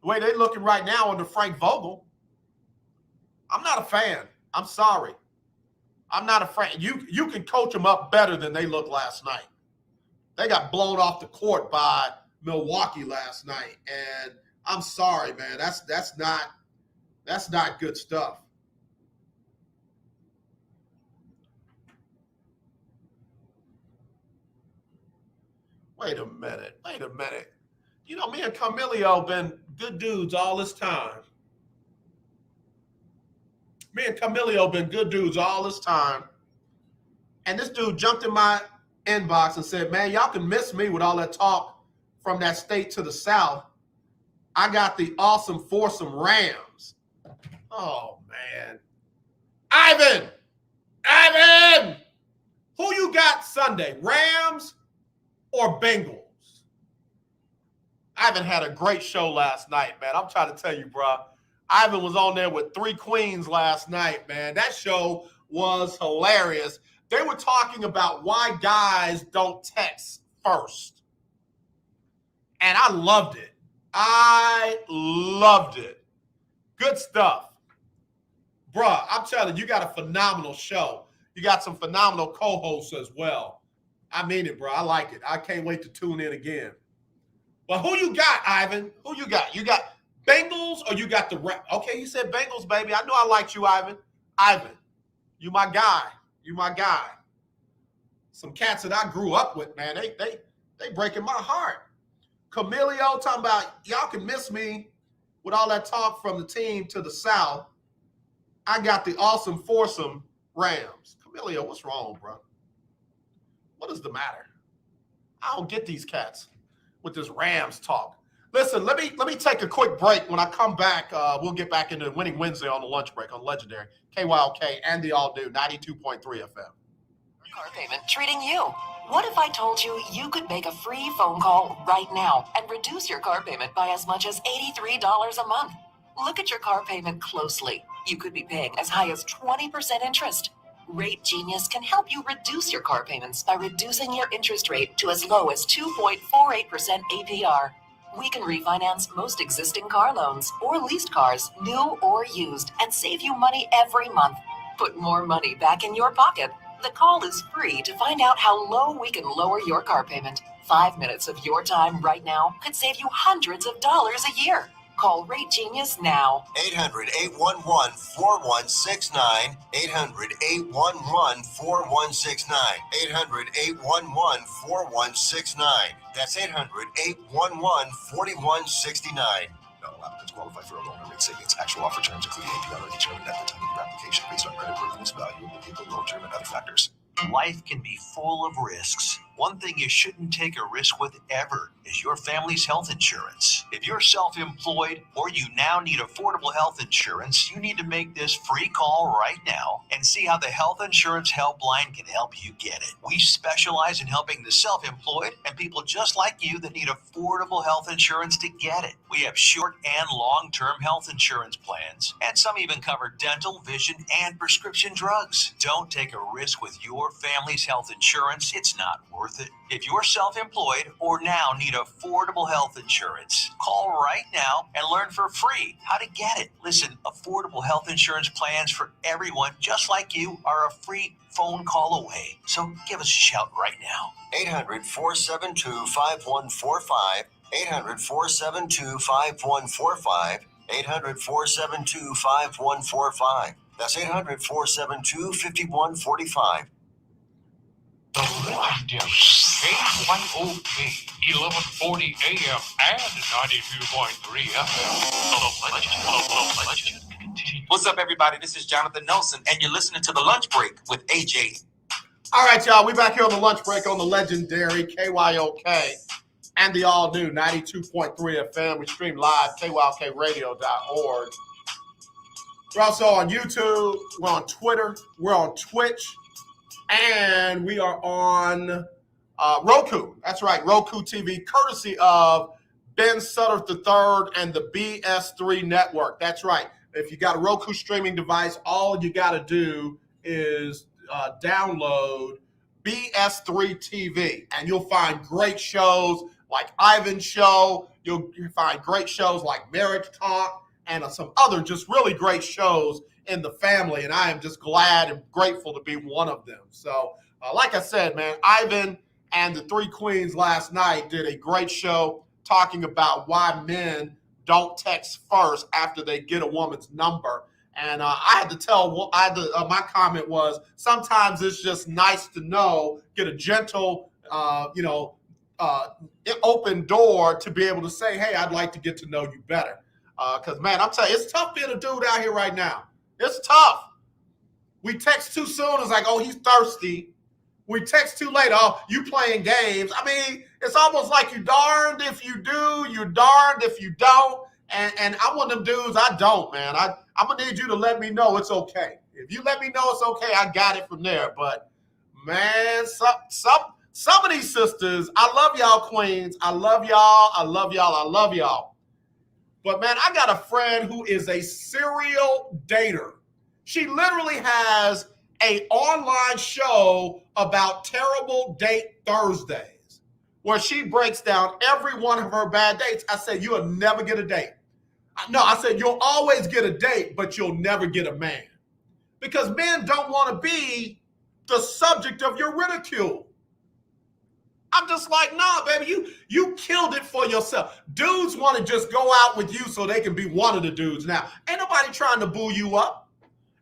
The way they're looking right now under Frank Vogel, I'm not a fan. I'm sorry. I'm not a fan. You can coach them up better than they looked last night. They got blown off the court by Milwaukee last night, and I'm sorry, man. That's not good stuff. Wait a minute. You know, me and Camilio been good dudes all this time. Me and Camilio been good dudes all this time. And this dude jumped in my inbox and said, man, y'all can miss me with all that talk from that state to the south. I got the awesome foursome Rams. Oh, man. Ivan! Who you got Sunday, Rams or Bengals? Ivan had a great show last night, man. I'm trying to tell you, bro. Ivan was on there with 3 queens last night, man. That show was hilarious. They were talking about why guys don't text first. And I loved it. I loved it. Good stuff. Bruh, I'm telling you, you got a phenomenal show. You got some phenomenal co-hosts as well. I mean it, bro. I like it. I can't wait to tune in again. Well, who you got, Ivan? Who you got? You got Bengals or you got the rep? Okay, you said Bengals, baby. I know I liked you, Ivan. Ivan, you my guy. You my guy. Some cats that I grew up with, man, they breaking my heart. Camilio talking about y'all can miss me with all that talk from the team to the south. I got the awesome foursome Rams. Camilio, what's wrong, bro? What is the matter? I don't get these cats with this Rams talk. Listen, let me take a quick break. When I come back, we'll get back into Winning Wednesday on the lunch break on Legendary, KYLK, and the All New 92.3 FM. Car payment treating you. What if I told you you could make a free phone call right now and reduce your car payment by as much as $83 a month? Look at your car payment closely. You could be paying as high as 20% interest. Rate Genius can help you reduce your car payments by reducing your interest rate to as low as 2.48% APR. We can refinance most existing car loans or leased cars, new or used, and save you money every month. Put more money back in your pocket. The call is free to find out how low we can lower your car payment. 5 minutes of your time right now could save you hundreds of dollars a year. Call Rate Genius now. 800-811-4169. 800-811-4169. 800-811-4169. That's 800-811-4169. Not all applicants qualify for a loan or rate savings. Actual offer terms, including APR, are determined at the time of your application based on creditworthiness, value of the vehicle, loan term, and other factors. Life can be full of risks. One thing you shouldn't take a risk with ever is your family's health insurance. If you're self-employed or you now need affordable health insurance, you need to make this free call right now and see how the Health Insurance Helpline can help you get it. We specialize in helping the self-employed and people just like you that need affordable health insurance to get it. We have short and long-term health insurance plans, and some even cover dental, vision, and prescription drugs. Don't take a risk with your family's health insurance. It's not worth it. If you're self-employed or now need affordable health insurance, call right now and learn for free how to get it. Listen, affordable health insurance plans for everyone just like you are a free phone call away. So give us a shout right now. 800-472-5145. 800-472-5145. 800-472-5145. That's 800-472-5145. The legendary KYOK 1140 AM and 92.3 FM. The legend continues. What's up, everybody? This is Jonathan Nelson, and you're listening to The Lunch Break with AJ. All right, y'all. We back here on the lunch break on the legendary KYOK and the all new 92.3 FM. We stream live, KYOKradio.org. We're also on YouTube. We're on Twitter. We're on Twitch. And we are on Roku. That's right, Roku TV, courtesy of Ben Sutter III and the BS3 Network. That's right. If you got a Roku streaming device, all you got to do is download BS3 TV, and you'll find great shows like Ivan's Show. You'll find great shows like Marriage Talk and some other just really great shows in the family, and I am just glad and grateful to be one of them. So, like I said, man, Ivan and the 3 Queens last night did a great show talking about why men don't text first after they get a woman's number. And I had to tell, my comment was, sometimes it's just nice to know, get a gentle, open door to be able to say, hey, I'd like to get to know you better. Because, man, I'm telling you, it's tough being a dude out here right now. It's tough. We text too soon. It's like, oh, he's thirsty. We text too late. Oh, you playing games. I mean, it's almost like you're darned if you do, you're darned if you don't. And I'm one of them dudes, I don't, man. I'm going to need you to let me know it's okay. If you let me know it's okay, I got it from there. But, man, Some of these sisters, I love y'all queens. I love y'all. I love y'all. I love y'all. But man, I got a friend who is a serial dater. She literally has an online show about terrible date Thursdays where she breaks down every one of her bad dates. I said, you'll never get a date. No, I said, you'll always get a date, but you'll never get a man. Because men don't want to be the subject of your ridicule. I'm just like, nah, baby, you killed it for yourself. Dudes want to just go out with you so they can be one of the dudes now. Ain't nobody trying to boo you up.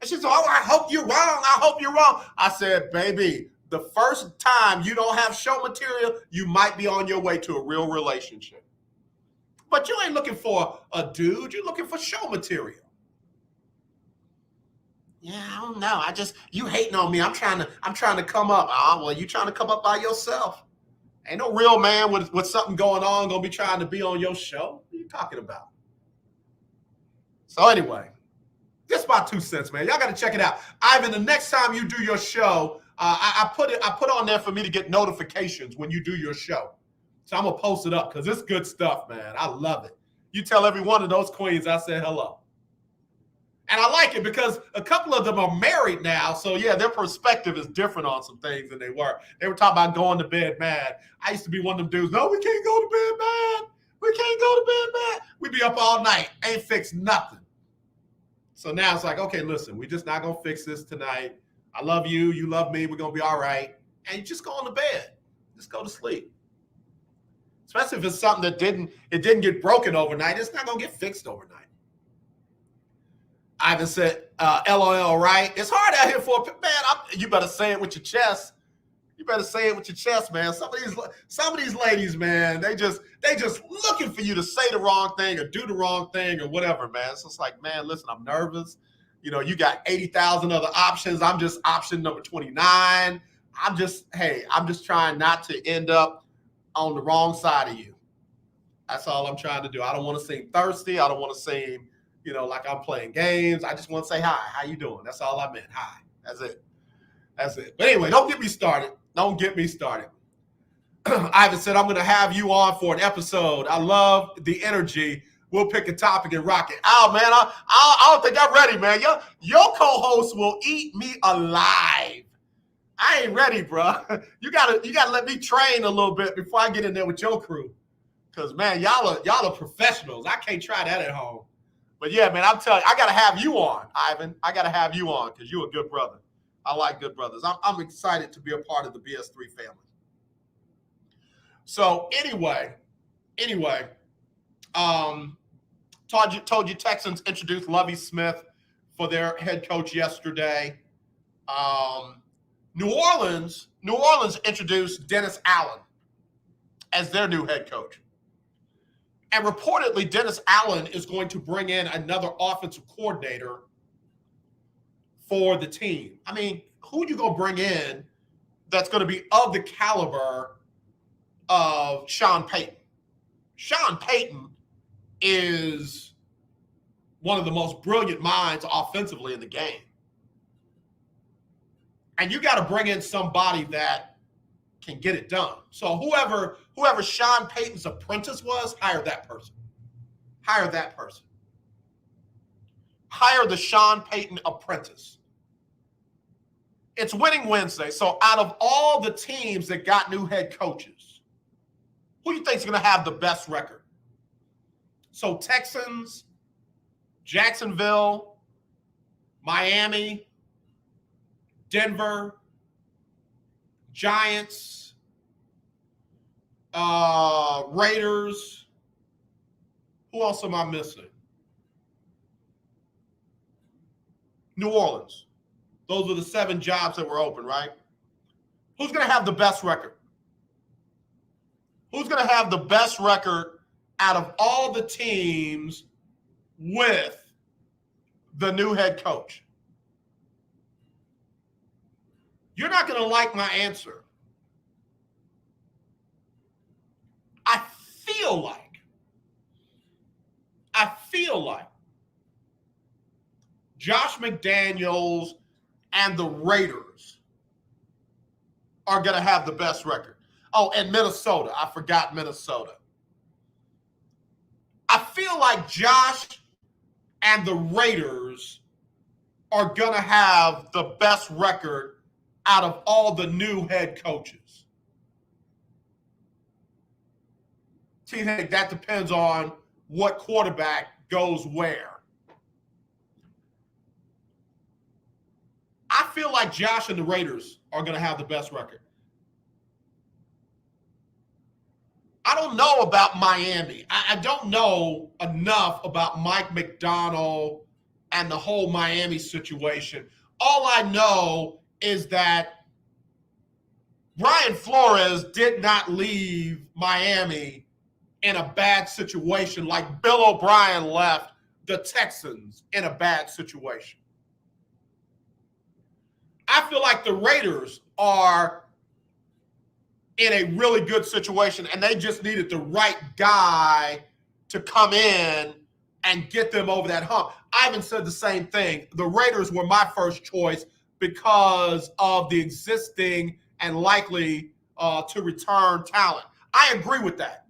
And she said, oh, I hope you're wrong. I hope you're wrong. I said, baby, the first time you don't have show material, you might be on your way to a real relationship. But you ain't looking for a dude. You're looking for show material. Yeah, I don't know. You hating on me. I'm trying to come up. Well, you trying to come up by yourself. Ain't no real man with something going on gonna be trying to be on your show. What are you talking about? So anyway, just my 2 cents, man. Y'all got to check it out. Ivan, the next time you do your show, I put on there for me to get notifications when you do your show. So I'm gonna post it up because it's good stuff, man. I love it. You tell every one of those queens I said hello. And I like it because a couple of them are married now. So, yeah, their perspective is different on some things than they were. They were talking about going to bed mad. I used to be one of them dudes, no, we can't go to bed mad. We can't go to bed mad. We'd be up all night, ain't fixed nothing. So now it's like, okay, listen, we're just not going to fix this tonight. I love you. You love me. We're going to be all right. And you just go on to bed. Just go to sleep. Especially if it's something that didn't get broken overnight. It's not going to get fixed overnight. Ivan said, LOL, right? It's hard out here for a man. You better say it with your chest. You better say it with your chest, man. Some of these ladies, man, they just looking for you to say the wrong thing or do the wrong thing or whatever, man. So it's like, man, listen, I'm nervous. You know, you got 80,000 other options. I'm just option number 29. I'm just trying not to end up on the wrong side of you. That's all I'm trying to do. I don't want to seem thirsty. I don't want to seem, like I'm playing games. I just want to say hi. How you doing? That's all I meant. Hi. That's it. But anyway, don't get me started. Ivan said, I'm going to have you on for an episode. I love the energy. We'll pick a topic and rock it. Oh, man, I don't think I'm ready, man. Your co-host will eat me alive. I ain't ready, bro. You gotta let me train a little bit before I get in there with your crew. Because, man, y'all are professionals. I can't try that at home. But, yeah, man, I'm telling you, I got to have you on, Ivan. I got to have you on because you're a good brother. I like good brothers. I'm excited to be a part of the BS3 family. So, anyway, told you Texans introduced Lovie Smith for their head coach yesterday. New Orleans introduced Dennis Allen as their new head coach. And reportedly, Dennis Allen is going to bring in another offensive coordinator for the team. I mean, who are you going to bring in that's going to be of the caliber of Sean Payton? Sean Payton is one of the most brilliant minds offensively in the game. And you got to bring in somebody that can get it done. So whoever Sean Payton's apprentice was, hire that person. Hire the Sean Payton apprentice. It's Winning Wednesday. So out of all the teams that got new head coaches, who do you think is going to have the best record? So Texans, Jacksonville, Miami, Denver, Giants, Raiders. Who else am I missing? New Orleans. Those are the 7 jobs that were open, right? Who's going to have the best record? Who's going to have the best record out of all the teams with the new head coach? You're not going to like my answer. I feel like Josh McDaniels and the Raiders are going to have the best record. Oh, and Minnesota. I forgot Minnesota. I feel like Josh and the Raiders are going to have the best record out of all the new head coaches. See, I think that depends on what quarterback goes where. I feel like Josh and the Raiders are going to have the best record. I don't know about Miami. I don't know enough about Mike McDonald and the whole Miami situation. All I know is that Brian Flores did not leave Miami in a bad situation like Bill O'Brien left the Texans in a bad situation. I feel like the Raiders are in a really good situation, and they just needed the right guy to come in and get them over that hump. Ivan said the same thing. The Raiders were my first choice because of the existing and likely to return talent. I agree with that.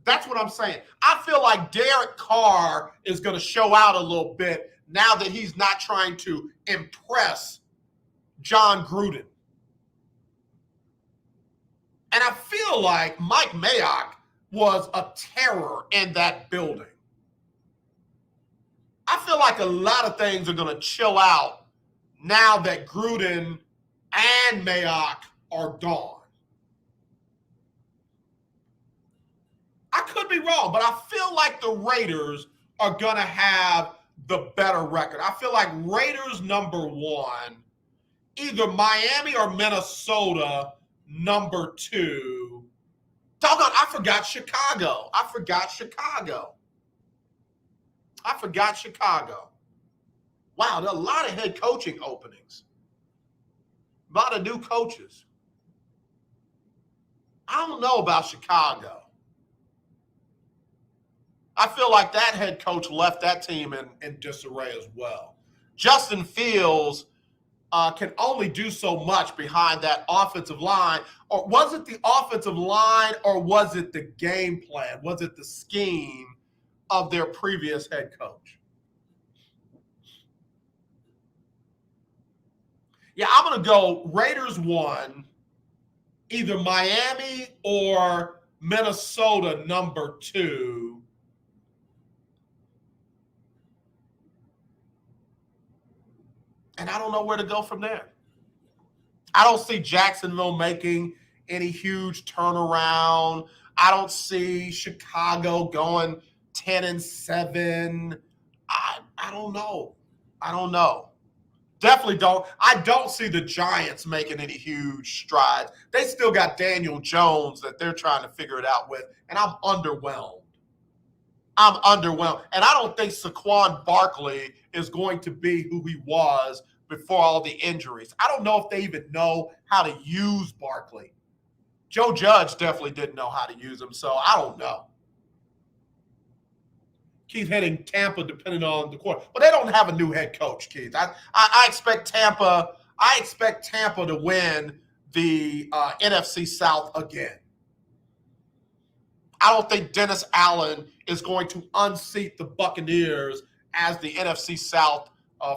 That's what I'm saying. I feel like Derek Carr is going to show out a little bit now that he's not trying to impress John Gruden. And I feel like Mike Mayock was a terror in that building. I feel like a lot of things are going to chill out now that Gruden and Mayock are gone. I could be wrong, but I feel like the Raiders are going to have the better record. I feel like Raiders #1, either Miami or Minnesota #2. Doggone, I forgot Chicago. Wow, there are a lot of head coaching openings. A lot of new coaches. I don't know about Chicago. I feel like that head coach left that team in disarray as well. Justin Fields can only do so much behind that offensive line. Or was it the offensive line, or was it the game plan? Was it the scheme of their previous head coach? Yeah, I'm going to go Raiders 1, either Miami or Minnesota #2. And I don't know where to go from there. I don't see Jacksonville making any huge turnaround. I don't see Chicago going 10-7. I don't know. Definitely don't. I don't see the Giants making any huge strides. They still got Daniel Jones that they're trying to figure it out with, and I'm underwhelmed. And I don't think Saquon Barkley is going to be who he was before all the injuries. I don't know if they even know how to use Barkley. Joe Judge definitely didn't know how to use him, so I don't know. Keith heading Tampa, depending on the quarter. But they don't have a new head coach, Keith. I expect Tampa. I expect Tampa to win the NFC South again. I don't think Dennis Allen is going to unseat the Buccaneers as the NFC South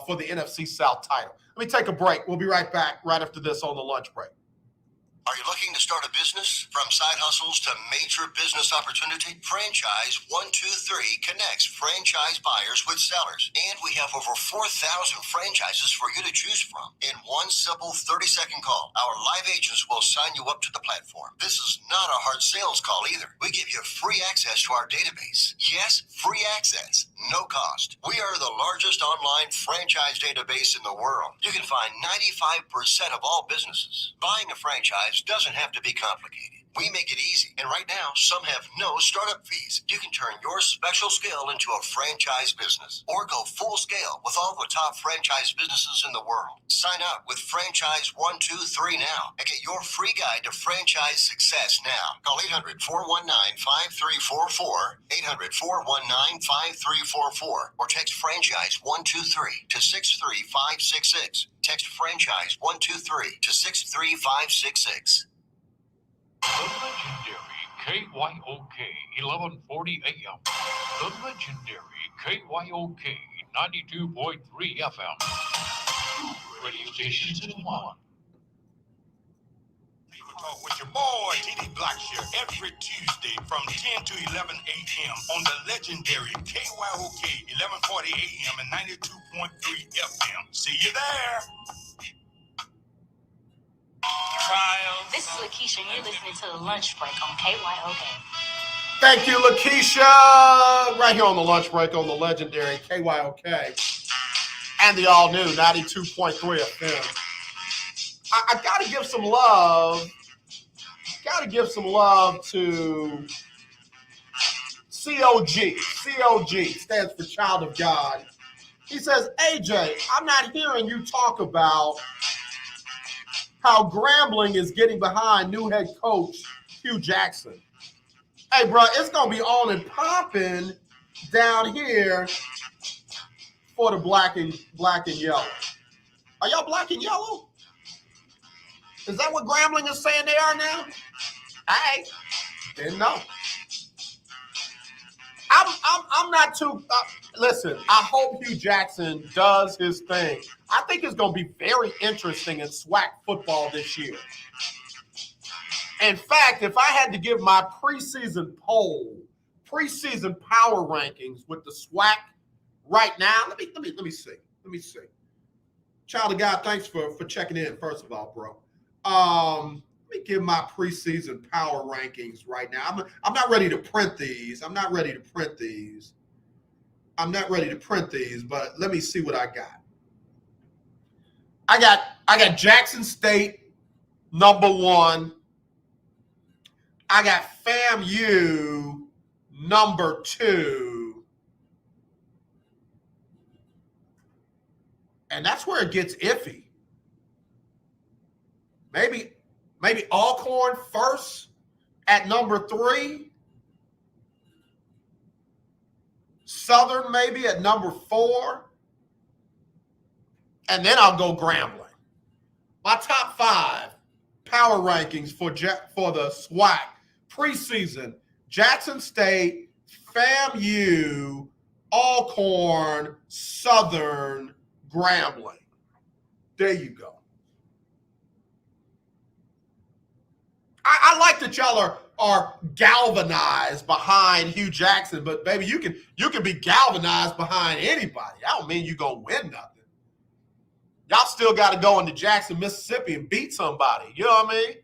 for the NFC South title. Let me take a break. We'll be right back right after this on the lunch break. Are you looking to start a business? From side hustles to major business opportunity, Franchise 123 connects franchise buyers with sellers. And we have over 4,000 franchises for you to choose from. In one simple 30-second call, our live agents will sign you up to the platform. This is not a hard sales call either. We give you free access to our database. Yes, free access, no cost. We are the largest online franchise database in the world. You can find 95% of all businesses. Buying a franchise doesn't have to be complicated. We make it easy. And right now, some have no startup fees. You can turn your special skill into a franchise business or go full scale with all the top franchise businesses in the world. Sign up with Franchise 123 now and get your free guide to franchise success now. Call 800-419-5344, 800-419-5344, or text Franchise 123 to 63566. Text Franchise 123 to 63566. The legendary KYOK 1140 AM. The legendary KYOK 92.3 FM. Radio stations in one. Talk with your boy, TD Blackshear, every Tuesday from 10 to 11 a.m. on the legendary KYOK 1140 a.m. and 92.3 FM. See you there. This is Lakeisha, and you're listening to The Lunch Break on KYOK. Thank you, Lakeisha. Right here on the lunch break on the legendary KYOK and the all-new 92.3 FM. I got to give some love. Got to give some love to COG. COG stands for Child of God. He says, AJ, I'm not hearing you talk about how Grambling is getting behind new head coach Hugh Jackson. Hey, bro, it's going to be on and popping down here for the black and yellow. Are y'all black and yellow? Is that what Grambling is saying they are now? I didn't know. I'm not too. Listen, I hope Hugh Jackson does his thing. I think it's going to be very interesting in SWAC football this year. In fact, if I had to give my preseason power rankings with the SWAC right now, let me see. Let me see. Child of God, thanks for checking in. First of all, bro. Let me give my preseason power rankings right now. I'm not ready to print these. But let me see what I got. I got Jackson State #1. I got FAMU #2. And that's where it gets iffy. Maybe Alcorn first at #3. Southern maybe at #4. And then I'll go Grambling. My top 5 power rankings for the SWAC preseason: Jackson State, FAMU, Alcorn, Southern, Grambling. There you go. I like that y'all are galvanized behind Hugh Jackson, but baby, you can be galvanized behind anybody. I don't mean you're gonna win nothing. Y'all still got to go into Jackson, Mississippi and beat somebody. You know what I mean?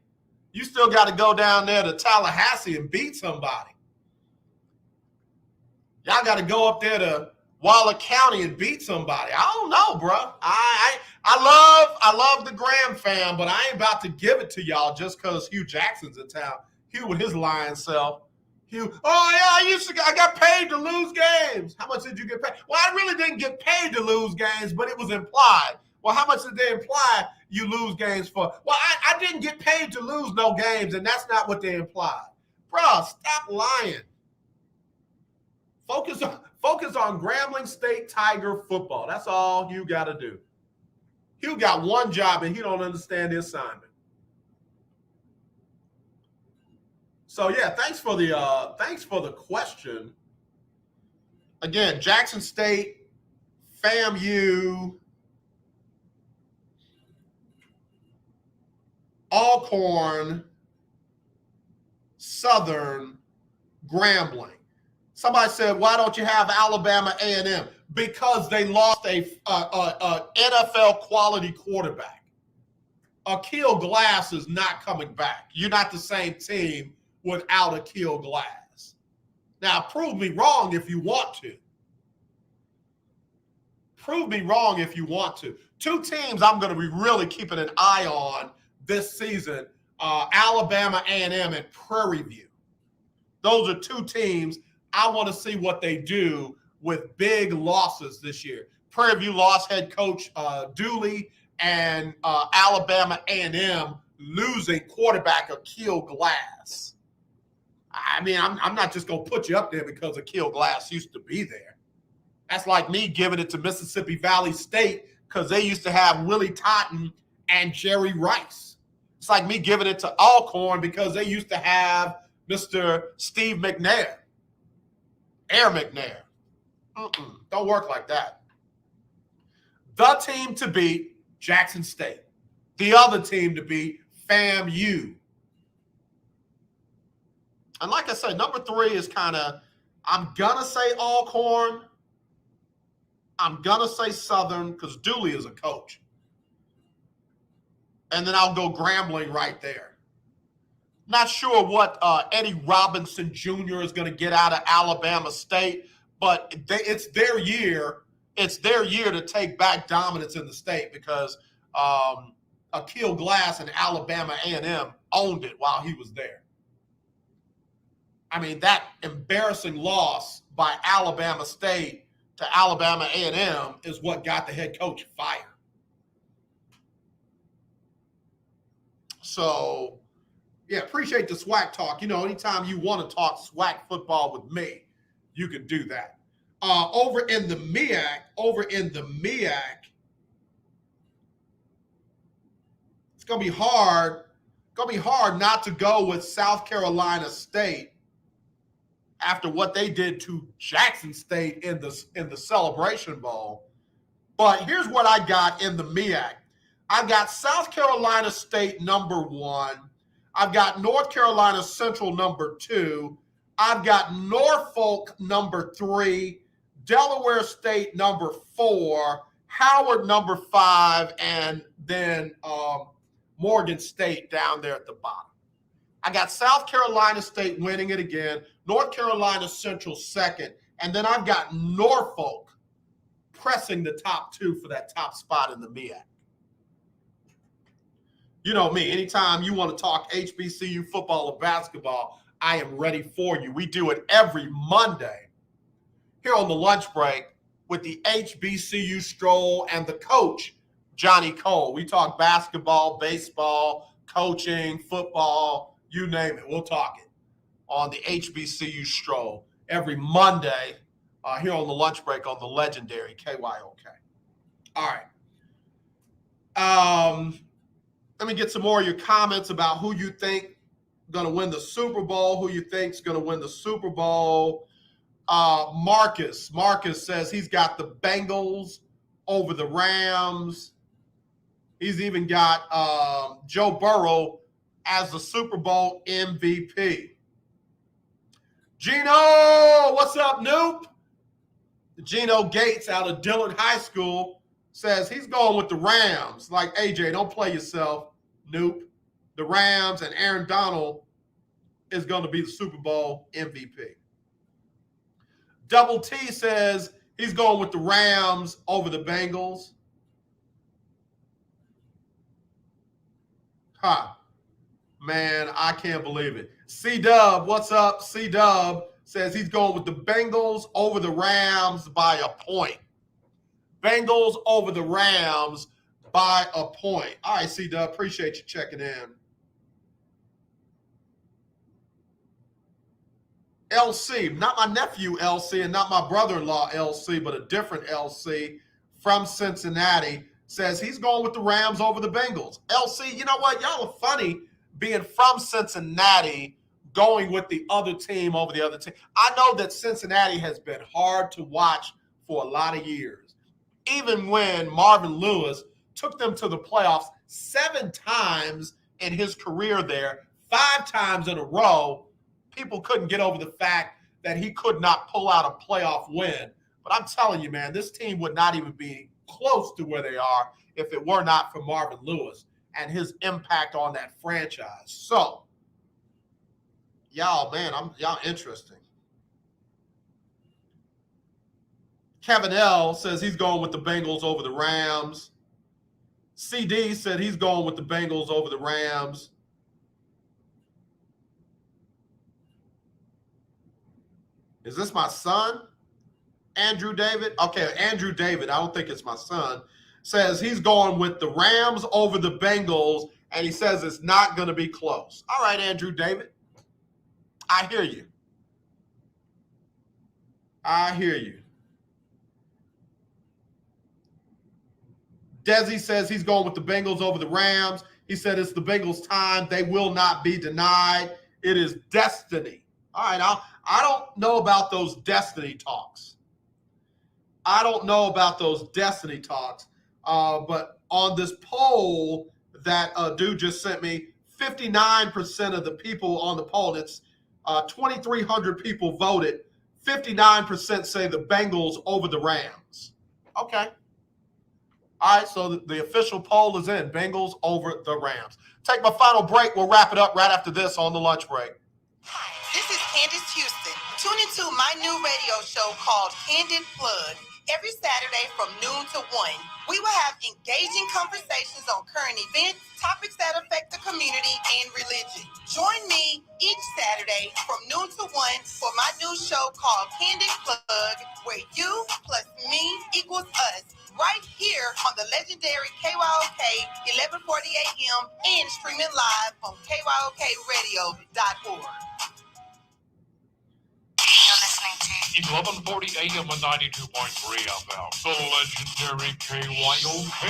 You still got to go down there to Tallahassee and beat somebody. Y'all got to go up there to Waller County and beat somebody. I don't know, bro. I love the Graham fam, but I ain't about to give it to y'all just because Hugh Jackson's in town. Hugh with his lying self. Hugh, oh yeah, I got paid to lose games. How much did you get paid? Well, I really didn't get paid to lose games, but it was implied. Well, how much did they imply you lose games for? Well, I didn't get paid to lose no games, and that's not what they implied. Bro, stop lying. Focus on Grambling State Tiger football. That's all Hugh got to do. Hugh got one job, and he don't understand the assignment. So yeah, thanks for the question. Again, Jackson State, FAMU, Alcorn, Southern, Grambling. Somebody said, why don't you have Alabama A&M? Because they lost a NFL quality quarterback. Akil Glass is not coming back. You're not the same team without Akil Glass. Now, prove me wrong if you want to. Prove me wrong if you want to. 2 teams I'm going to be really keeping an eye on this season, Alabama A&M and Prairie View. Those are 2 teams I want to see what they do with big losses this year. Prairie View lost head coach Dooley, and Alabama A&M losing quarterback Akil Glass. I mean, I'm not just going to put you up there because Akil Glass used to be there. That's like me giving it to Mississippi Valley State because they used to have Willie Totten and Jerry Rice. It's like me giving it to Alcorn because they used to have Mr. Steve McNair, Air McNair. Don't work like that. The team to beat, Jackson State. The other team to beat, FAMU. And like I said, number 3 is kind of, I'm going to say Alcorn. I'm going to say Southern because Dooley is a coach. And then I'll go Grambling right there. Not sure what Eddie Robinson Jr. is going to get out of Alabama State, but it's their year. It's their year to take back dominance in the state because Akil Glass and Alabama A&M owned it while he was there. I mean, that embarrassing loss by Alabama State to Alabama A&M is what got the head coach fired. So, yeah, appreciate the SWAC talk. You know, anytime you want to talk SWAC football with me, you can do that. Over in the MEAC, it's gonna be hard not to go with South Carolina State after what they did to Jackson State in the Celebration Bowl. But here's what I got in the MEAC. I've got South Carolina State number 1. I've got North Carolina Central number 2. I've got Norfolk number 3, Delaware State number 4, Howard number 5, and then Morgan State down there at the bottom. I got South Carolina State winning it again, North Carolina Central second, and then I've got Norfolk pressing the top 2 for that top spot in the MEAC. You know me, anytime you want to talk HBCU football or basketball, I am ready for you. We do it every Monday here on the lunch break with the HBCU Stroll and the coach, Johnny Cole. We talk basketball, baseball, coaching, football, you name it. We'll talk it on the HBCU Stroll every Monday here on the lunch break on the legendary KYOK. All right. Let me get some more of your comments about who you think going to win the Super Bowl, who you think is going to win the Super Bowl. Marcus says he's got the Bengals over the Rams. He's even got Joe Burrow as the Super Bowl MVP. Gino, what's up, Noop? Gino Gates out of Dillon High School says he's going with the Rams. Like, AJ, don't play yourself, Noop. The Rams and Aaron Donald is going to be the Super Bowl MVP. Double T says he's going with the Rams over the Bengals. Man, I can't believe it. C-Dub, what's up? C-Dub says he's going with the Bengals over the Rams by a point. Bengals over the Rams by a point. All right, C-Dub, appreciate you checking in. LC, not my nephew LC and not my brother-in-law LC, but a different LC from Cincinnati, says he's going with the Rams over the Bengals. LC, you know what? Y'all are funny being from Cincinnati, going with the other team over the other team. I know that Cincinnati has been hard to watch for a lot of years. Even when Marvin Lewis took them to the playoffs 7 times in his career there, 5 times in a row, people couldn't get over the fact that he could not pull out a playoff win. But I'm telling you, man, this team would not even be close to where they are if it were not for Marvin Lewis and his impact on that franchise. So, y'all interesting. Kevin L. says he's going with the Bengals over the Rams. CD said he's going with the Bengals over the Rams. Is this my son? Andrew David? Okay, Andrew David, I don't think it's my son, says he's going with the Rams over the Bengals, and he says it's not going to be close. All right, Andrew David. I hear you. I hear you. Desi says he's going with the Bengals over the Rams. He said it's the Bengals' time. They will not be denied. It is destiny. All right, I don't know about those destiny talks. But on this poll that dude just sent me, 59% of the people on the poll, it's 2,300 people voted. 59% say the Bengals over the Rams. Okay. All right, so the official poll is in. Bengals over the Rams. Take my final break. We'll wrap it up right after this on the lunch break. This is Candace Houston. Tune into my new radio show called Candid Plug. Every Saturday from noon to 1, we will have engaging conversations on current events, topics that affect the community, and religion. Join me each Saturday from noon to 1 for my new show called Candid Plug, where you plus me equals us, right here on the legendary KYOK 1140 AM and streaming live on KYOKradio.org. 1140 AM and 92.3 FM, the legendary KYOK.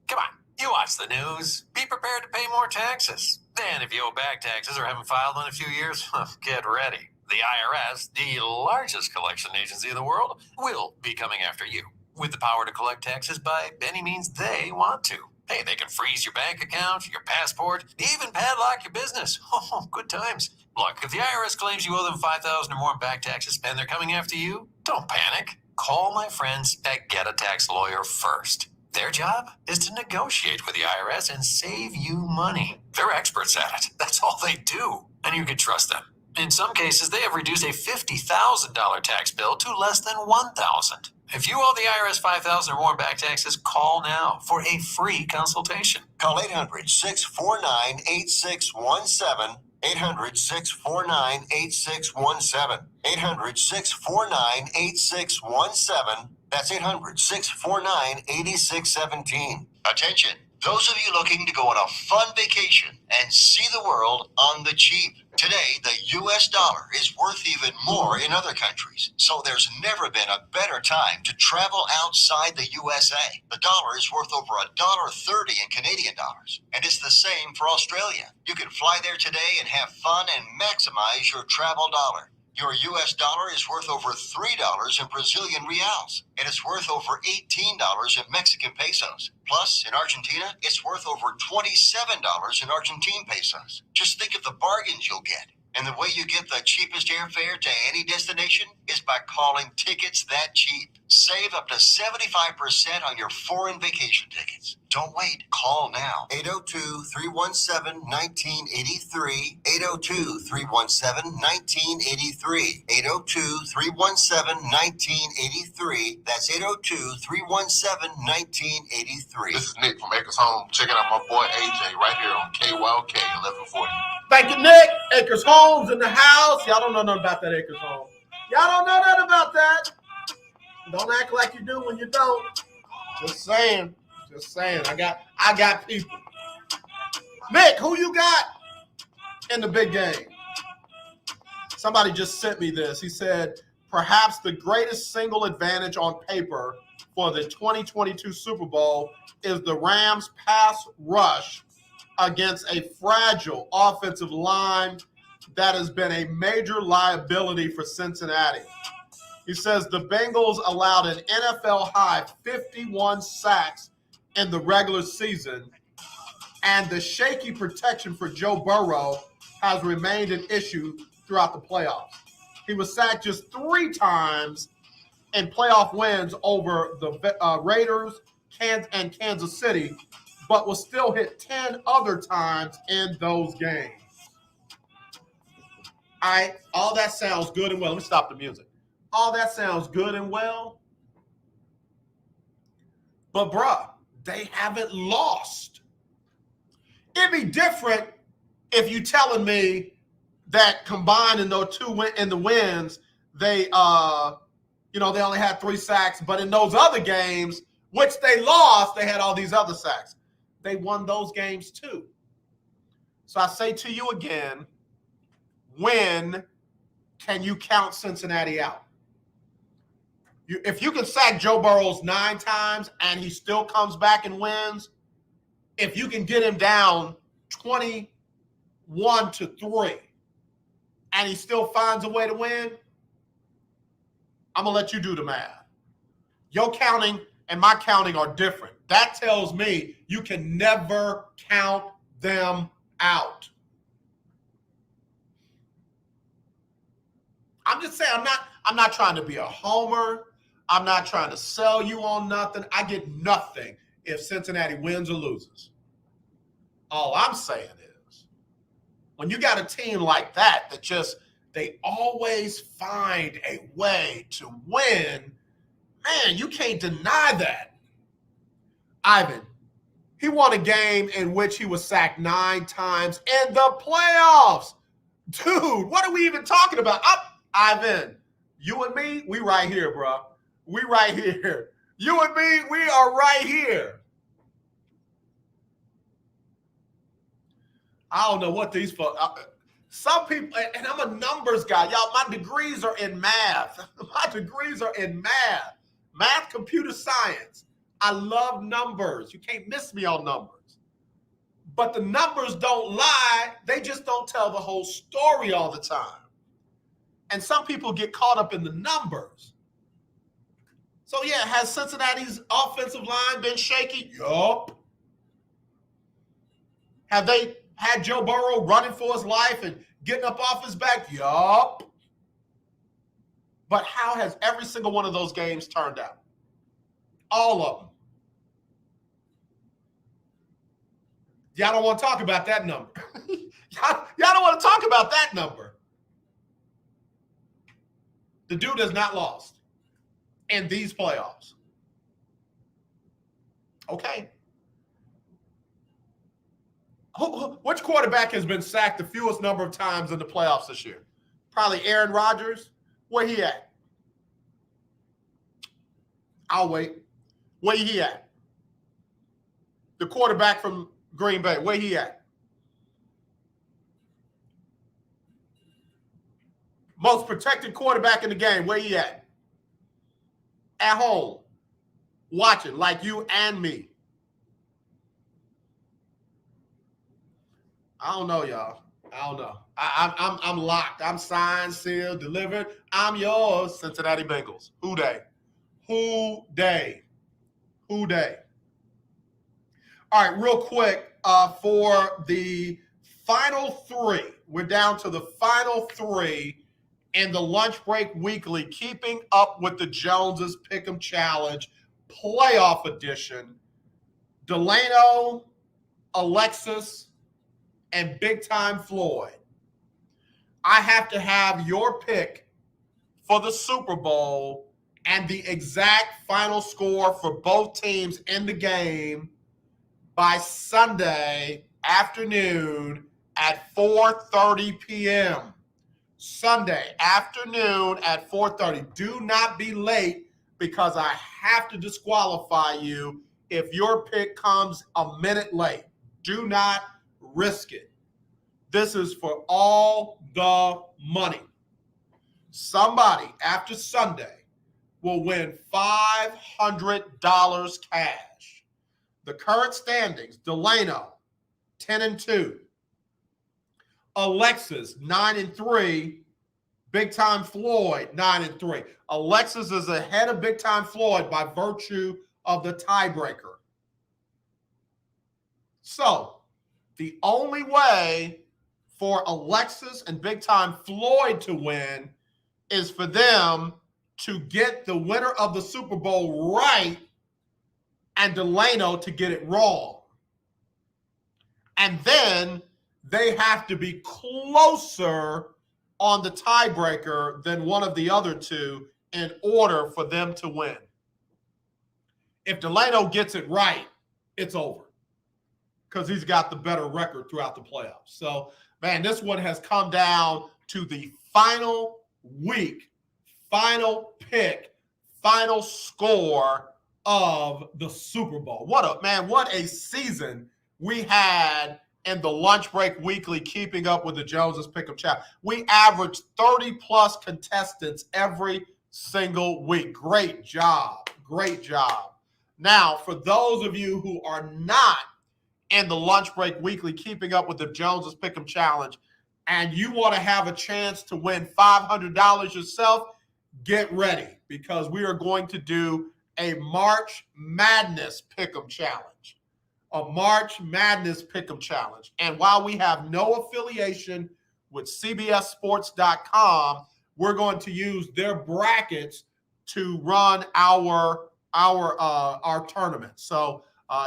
Come on, you watch the news. Be prepared to pay more taxes. And if you owe back taxes or haven't filed in a few years, get ready. The IRS, the largest collection agency in the world, will be coming after you with the power to collect taxes by any means they want to. Hey, they can freeze your bank account, your passport, even padlock your business. Oh, good times. Look, if the IRS claims you owe them $5,000 or more in back taxes and they're coming after you, don't panic. Call my friends at Get a Tax Lawyer first. Their job is to negotiate with the IRS and save you money. They're experts at it. That's all they do. And you can trust them. In some cases, they have reduced a $50,000 tax bill to less than $1,000. If you owe the IRS $5,000 or more in back taxes, call now for a free consultation. Call 800-649-8617. 800-649-8617. 800-649-8617. That's 800-649-8617. Attention, those of you looking to go on a fun vacation and see the world on the cheap. Today, the U.S. dollar is worth even more in other countries, so there's never been a better time to travel outside the USA. The dollar is worth over $1.30 in Canadian dollars, and it's the same for Australia. You can fly there today and have fun and maximize your travel dollar. Your U.S. dollar is worth over $3 in Brazilian reals, and it's worth over $18 in Mexican pesos. Plus, in Argentina, it's worth over $27 in Argentine pesos. Just think of the bargains you'll get. And the way you get the cheapest airfare to any destination is by calling Tickets That Cheap. Save up to 75% on your foreign vacation tickets. Don't wait. Call now. 802-317-1983. 802-317-1983. 802-317-1983. That's 802-317-1983. This is Nick from Acres Home. Checking out my boy AJ right here on KYOK 1140. Thank you, Nick. Acres Homes in the house. Y'all don't know nothing about that Acres Home. Y'all don't know nothing about that. Don't act like you do when you don't. Just saying. Just saying. I got people. Nick, who you got in the big game? Somebody just sent me this. He said, perhaps the greatest single advantage on paper for the 2022 Super Bowl is the Rams' pass rush against a fragile offensive line that has been a major liability for Cincinnati. He says the Bengals allowed an NFL-high 51 sacks in the regular season, and the shaky protection for Joe Burrow has remained an issue throughout the playoffs. He was sacked just 3 times in playoff wins over the Raiders and Kansas City, but was still hit 10 other times in those games. All right, all that sounds good and well. Let me stop the music. All that sounds good and well. But, bruh, they haven't lost. It'd be different if you telling me that combined in those in the wins, they only had 3 sacks, but in those other games, which they lost, they had all these other sacks. They won those games too. So I say to you again, when can you count Cincinnati out? If you can sack Joe Burrow 9 times and he still comes back and wins, if you can get him down 21-3 and he still finds a way to win, I'm going to let you do the math. Your counting and my counting are different. That tells me you can never count them out. I'm just saying, I'm not trying to be a homer. I'm not trying to sell you on nothing. I get nothing if Cincinnati wins or loses. All I'm saying is, when you got a team like that they always find a way to win, man, you can't deny that. Ivan, he won a game in which he was sacked 9 times in the playoffs. Dude, what are we even talking about? Ivan, you and me, we right here, bro. We right here. You and me, we are right here. I don't know what these folks, some people, and I'm a numbers guy. Y'all, my degrees are in math. My degrees are in math, computer science. I love numbers. You can't miss me on numbers. But the numbers don't lie. They just don't tell the whole story all the time. And some people get caught up in the numbers. So, yeah, has Cincinnati's offensive line been shaky? Yup. Have they had Joe Burrow running for his life and getting up off his back? Yup. But how has every single one of those games turned out? All of them. Y'all don't want to talk about that number. Y'all don't want to talk about that number. The dude has not lost in these playoffs. Okay. Which quarterback has been sacked the fewest number of times in the playoffs this year? Probably Aaron Rodgers. Where he at? I'll wait. Where he at? The quarterback from Green Bay. Where he at? Most protected quarterback in the game. Where he at? At home. Watching like you and me. I don't know, y'all. I don't know. I'm locked. I'm signed, sealed, delivered. I'm yours, Cincinnati Bengals. Who they? Who they? Who they? All right, real quick, for the final 3, we're down to the final 3 in the Lunch Break Weekly, Keeping Up with the Joneses Pick'em Challenge Playoff Edition. Delano, Alexis, and Big Time Floyd. I have to have your pick for the Super Bowl and the exact final score for both teams in the game by Sunday afternoon at 4:30 p.m. Sunday afternoon at 4:30. Do not be late because I have to disqualify you if your pick comes a minute late. Do not risk it. This is for all the money. Somebody after Sunday will win $500 cash. The current standings: Delano 10-2, Alexis 9-3, Big Time Floyd 9-3. Alexis is ahead of Big Time Floyd by virtue of the tiebreaker. So the only way for Alexis and Big Time Floyd to win is for them to get the winner of the Super Bowl right and Delano to get it wrong. And then they have to be closer on the tiebreaker than one of the other two in order for them to win. If Delano gets it right, it's over because he's got the better record throughout the playoffs. So, man, this one has come down to the final week, final pick, final score of the Super Bowl. What a season we had in the Lunch Break Weekly, Keeping Up with the Joneses Pick'em Challenge. We averaged 30-plus contestants every single week. Great job. Great job. Now, for those of you who are not in the Lunch Break Weekly, keeping up with the Joneses Pick'em Challenge, and you want to have a chance to win $500 yourself, get ready, because we are going to do a March Madness Pick'em Challenge. A March Madness Pick'em Challenge. And while we have no affiliation with CBSSports.com, we're going to use their brackets to run our tournament. So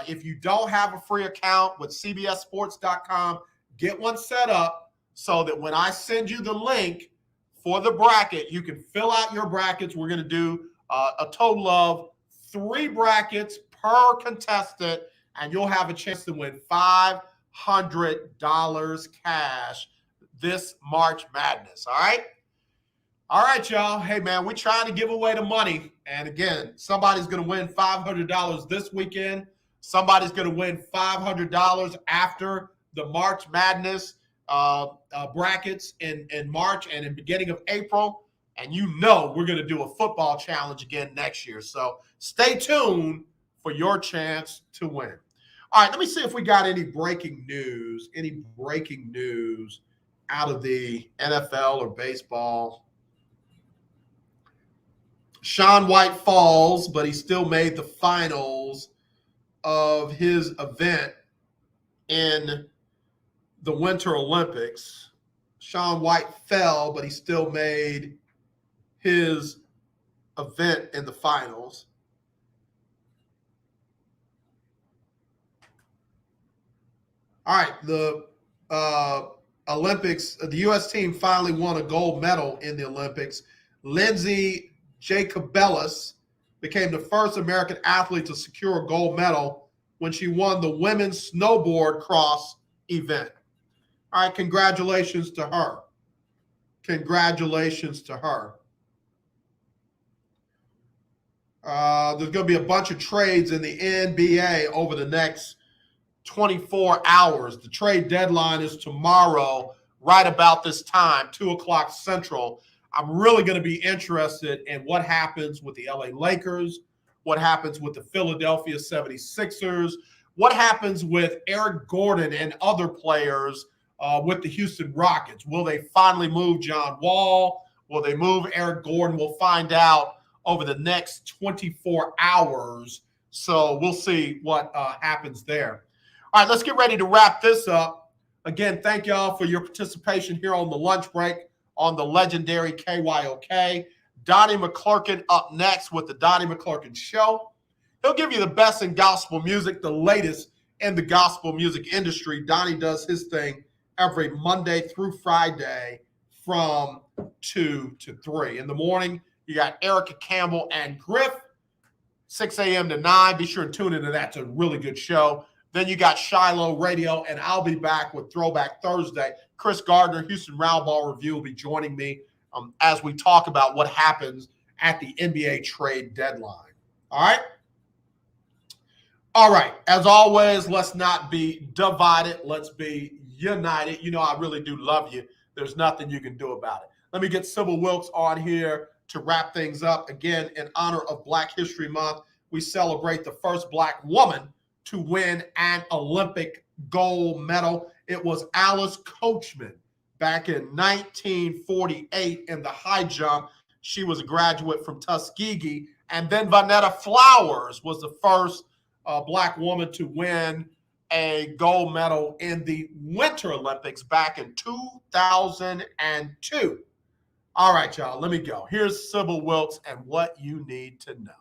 if you don't have a free account with CBSSports.com, get one set up so that when I send you the link for the bracket, you can fill out your brackets. We're going to do a total of 3 brackets per contestant, and you'll have a chance to win $500 cash this March Madness. All right? All right, y'all. Hey, man, we're trying to give away the money. And again, somebody's going to win $500 this weekend. Somebody's going to win $500 after the March Madness brackets in March and in beginning of April. And you know we're going to do a football challenge again next year. So stay tuned for your chance to win. All right, let me see if we got any breaking news out of the NFL or baseball. Shaun White falls, but he still made the finals of his event in the Winter Olympics. Shaun White fell, but he still made his event in the finals. All right, the Olympics, the U.S. team finally won a gold medal in the Olympics. Lindsey Jacobellis became the first American athlete to secure a gold medal when she won the women's snowboard cross event. All right, congratulations to her. Congratulations to her. There's going to be a bunch of trades in the NBA over the next 24 hours. The trade deadline is tomorrow, right about this time, 2 o'clock Central. I'm really going to be interested in what happens with the LA Lakers, what happens with the Philadelphia 76ers, what happens with Eric Gordon and other players with the Houston Rockets. Will they finally move John Wall? Will they move Eric Gordon? We'll find out over the next 24 hours. So we'll see what happens there. All right, let's get ready to wrap this up. Again, thank y'all for your participation here on the Lunch Break on the legendary KYOK. Donnie McClurkin up next with the Donnie McClurkin Show. He'll give you the best in gospel music, the latest in the gospel music industry. Donnie does his thing every Monday through Friday from 2 to 3. In the morning, you got Erica Campbell and Griff, 6 a.m. to 9. Be sure to tune into that. It's a really good show. Then you got Shiloh Radio, and I'll be back with Throwback Thursday. Chris Gardner, Houston Round Ball Review, will be joining me as we talk about what happens at the NBA trade deadline. All right? All right. As always, let's not be divided. Let's be united. You know I really do love you. There's nothing you can do about it. Let me get Sybil Wilkes on here to wrap things up. Again, in honor of Black History Month, we celebrate the first Black woman to win an Olympic gold medal. It was Alice Coachman back in 1948 in the high jump. She was a graduate from Tuskegee. And then Vonetta Flowers was the first Black woman to win a gold medal in the Winter Olympics back in 2002. All right, y'all, let me go. Here's Sybil Wilkes and what you need to know.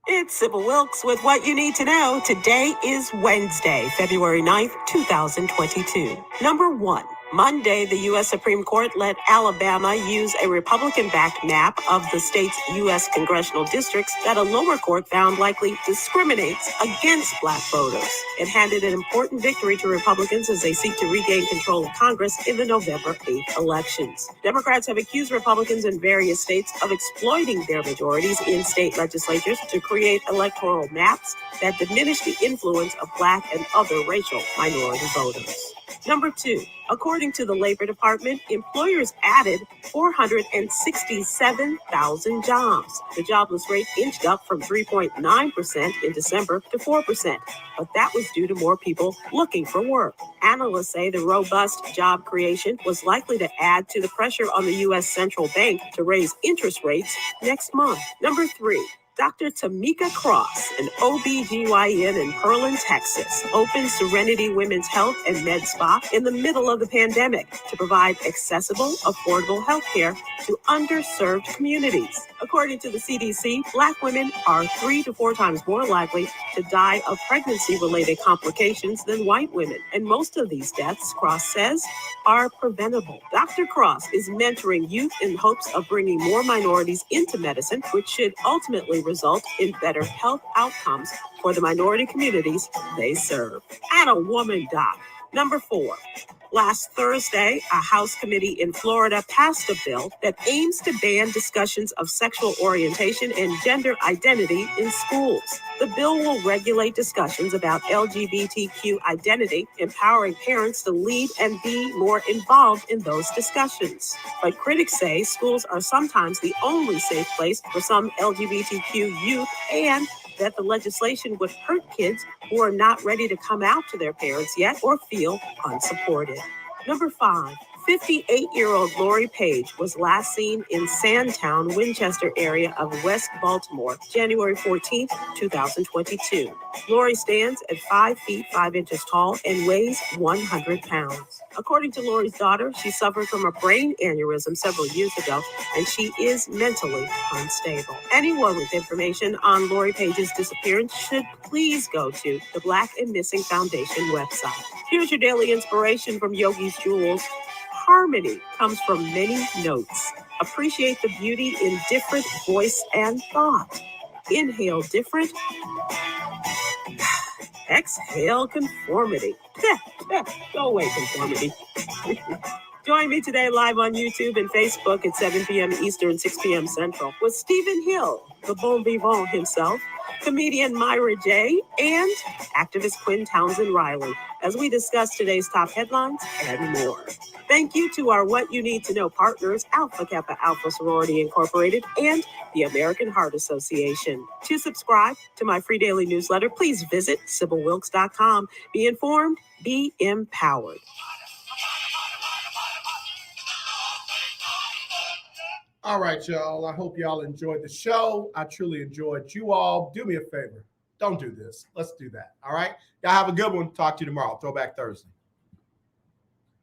It's Sybil Wilkes with what you need to know. Today is Wednesday, February 9th, 2022. Number 1. Monday, the U.S. Supreme Court let Alabama use a Republican-backed map of the state's U.S. congressional districts that a lower court found likely discriminates against Black voters. It handed an important victory to Republicans as they seek to regain control of Congress in the November 8th elections. Democrats have accused Republicans in various states of exploiting their majorities in state legislatures to create electoral maps that diminish the influence of Black and other racial minority voters. Number 2, according to the Labor Department, employers added 467,000 jobs. The jobless rate inched up from 3.9% in December to 4%, but that was due to more people looking for work. Analysts say the robust job creation was likely to add to the pressure on the U.S. Central Bank to raise interest rates next month. Number 3, Dr. Tamika Cross, an OBGYN in Pearland, Texas, opened Serenity Women's Health and Med Spa in the middle of the pandemic to provide accessible, affordable health care to underserved communities. According to the CDC, Black women are 3 to 4 times more likely to die of pregnancy-related complications than white women. And most of these deaths, Cross says, are preventable. Dr. Cross is mentoring youth in hopes of bringing more minorities into medicine, which should ultimately result in better health outcomes for the minority communities they serve. And a woman doc. Number 4. Last Thursday, a House committee in Florida passed a bill that aims to ban discussions of sexual orientation and gender identity in schools. The bill will regulate discussions about LGBTQ identity, empowering parents to lead and be more involved in those discussions. But critics say schools are sometimes the only safe place for some LGBTQ youth, and that the legislation would hurt kids who are not ready to come out to their parents yet or feel unsupported. Number 5. 58-year-old Lori Page was last seen in Sandtown, Winchester area of West Baltimore, January 14, 2022. Lori stands at 5 feet 5 inches tall and weighs 100 pounds. According to Lori's daughter, she suffered from a brain aneurysm several years ago, and she is mentally unstable. Anyone with information on Lori Page's disappearance should please go to the Black and Missing Foundation website. Here's your daily inspiration from Yogi's Jewels. Harmony comes from many notes. Appreciate the beauty in different voice and thought. Inhale different. Exhale conformity. Go away, conformity. Join me today live on YouTube and Facebook at 7 p.m. Eastern, 6 p.m. Central with Stephen Hill, the bon vivant himself, comedian Myra J., and activist Quinn Townsend Riley, as we discuss today's top headlines and more. Thank you to our What You Need to Know partners, Alpha Kappa Alpha Sorority Incorporated and the American Heart Association. To subscribe to my free daily newsletter, please visit SibylWilkes.com. Be informed, be empowered. All right, y'all. I hope y'all enjoyed the show. I truly enjoyed you all. Do me a favor. Don't do this. Let's do that. All right. Y'all have a good one. Talk to you tomorrow. Throwback Thursday.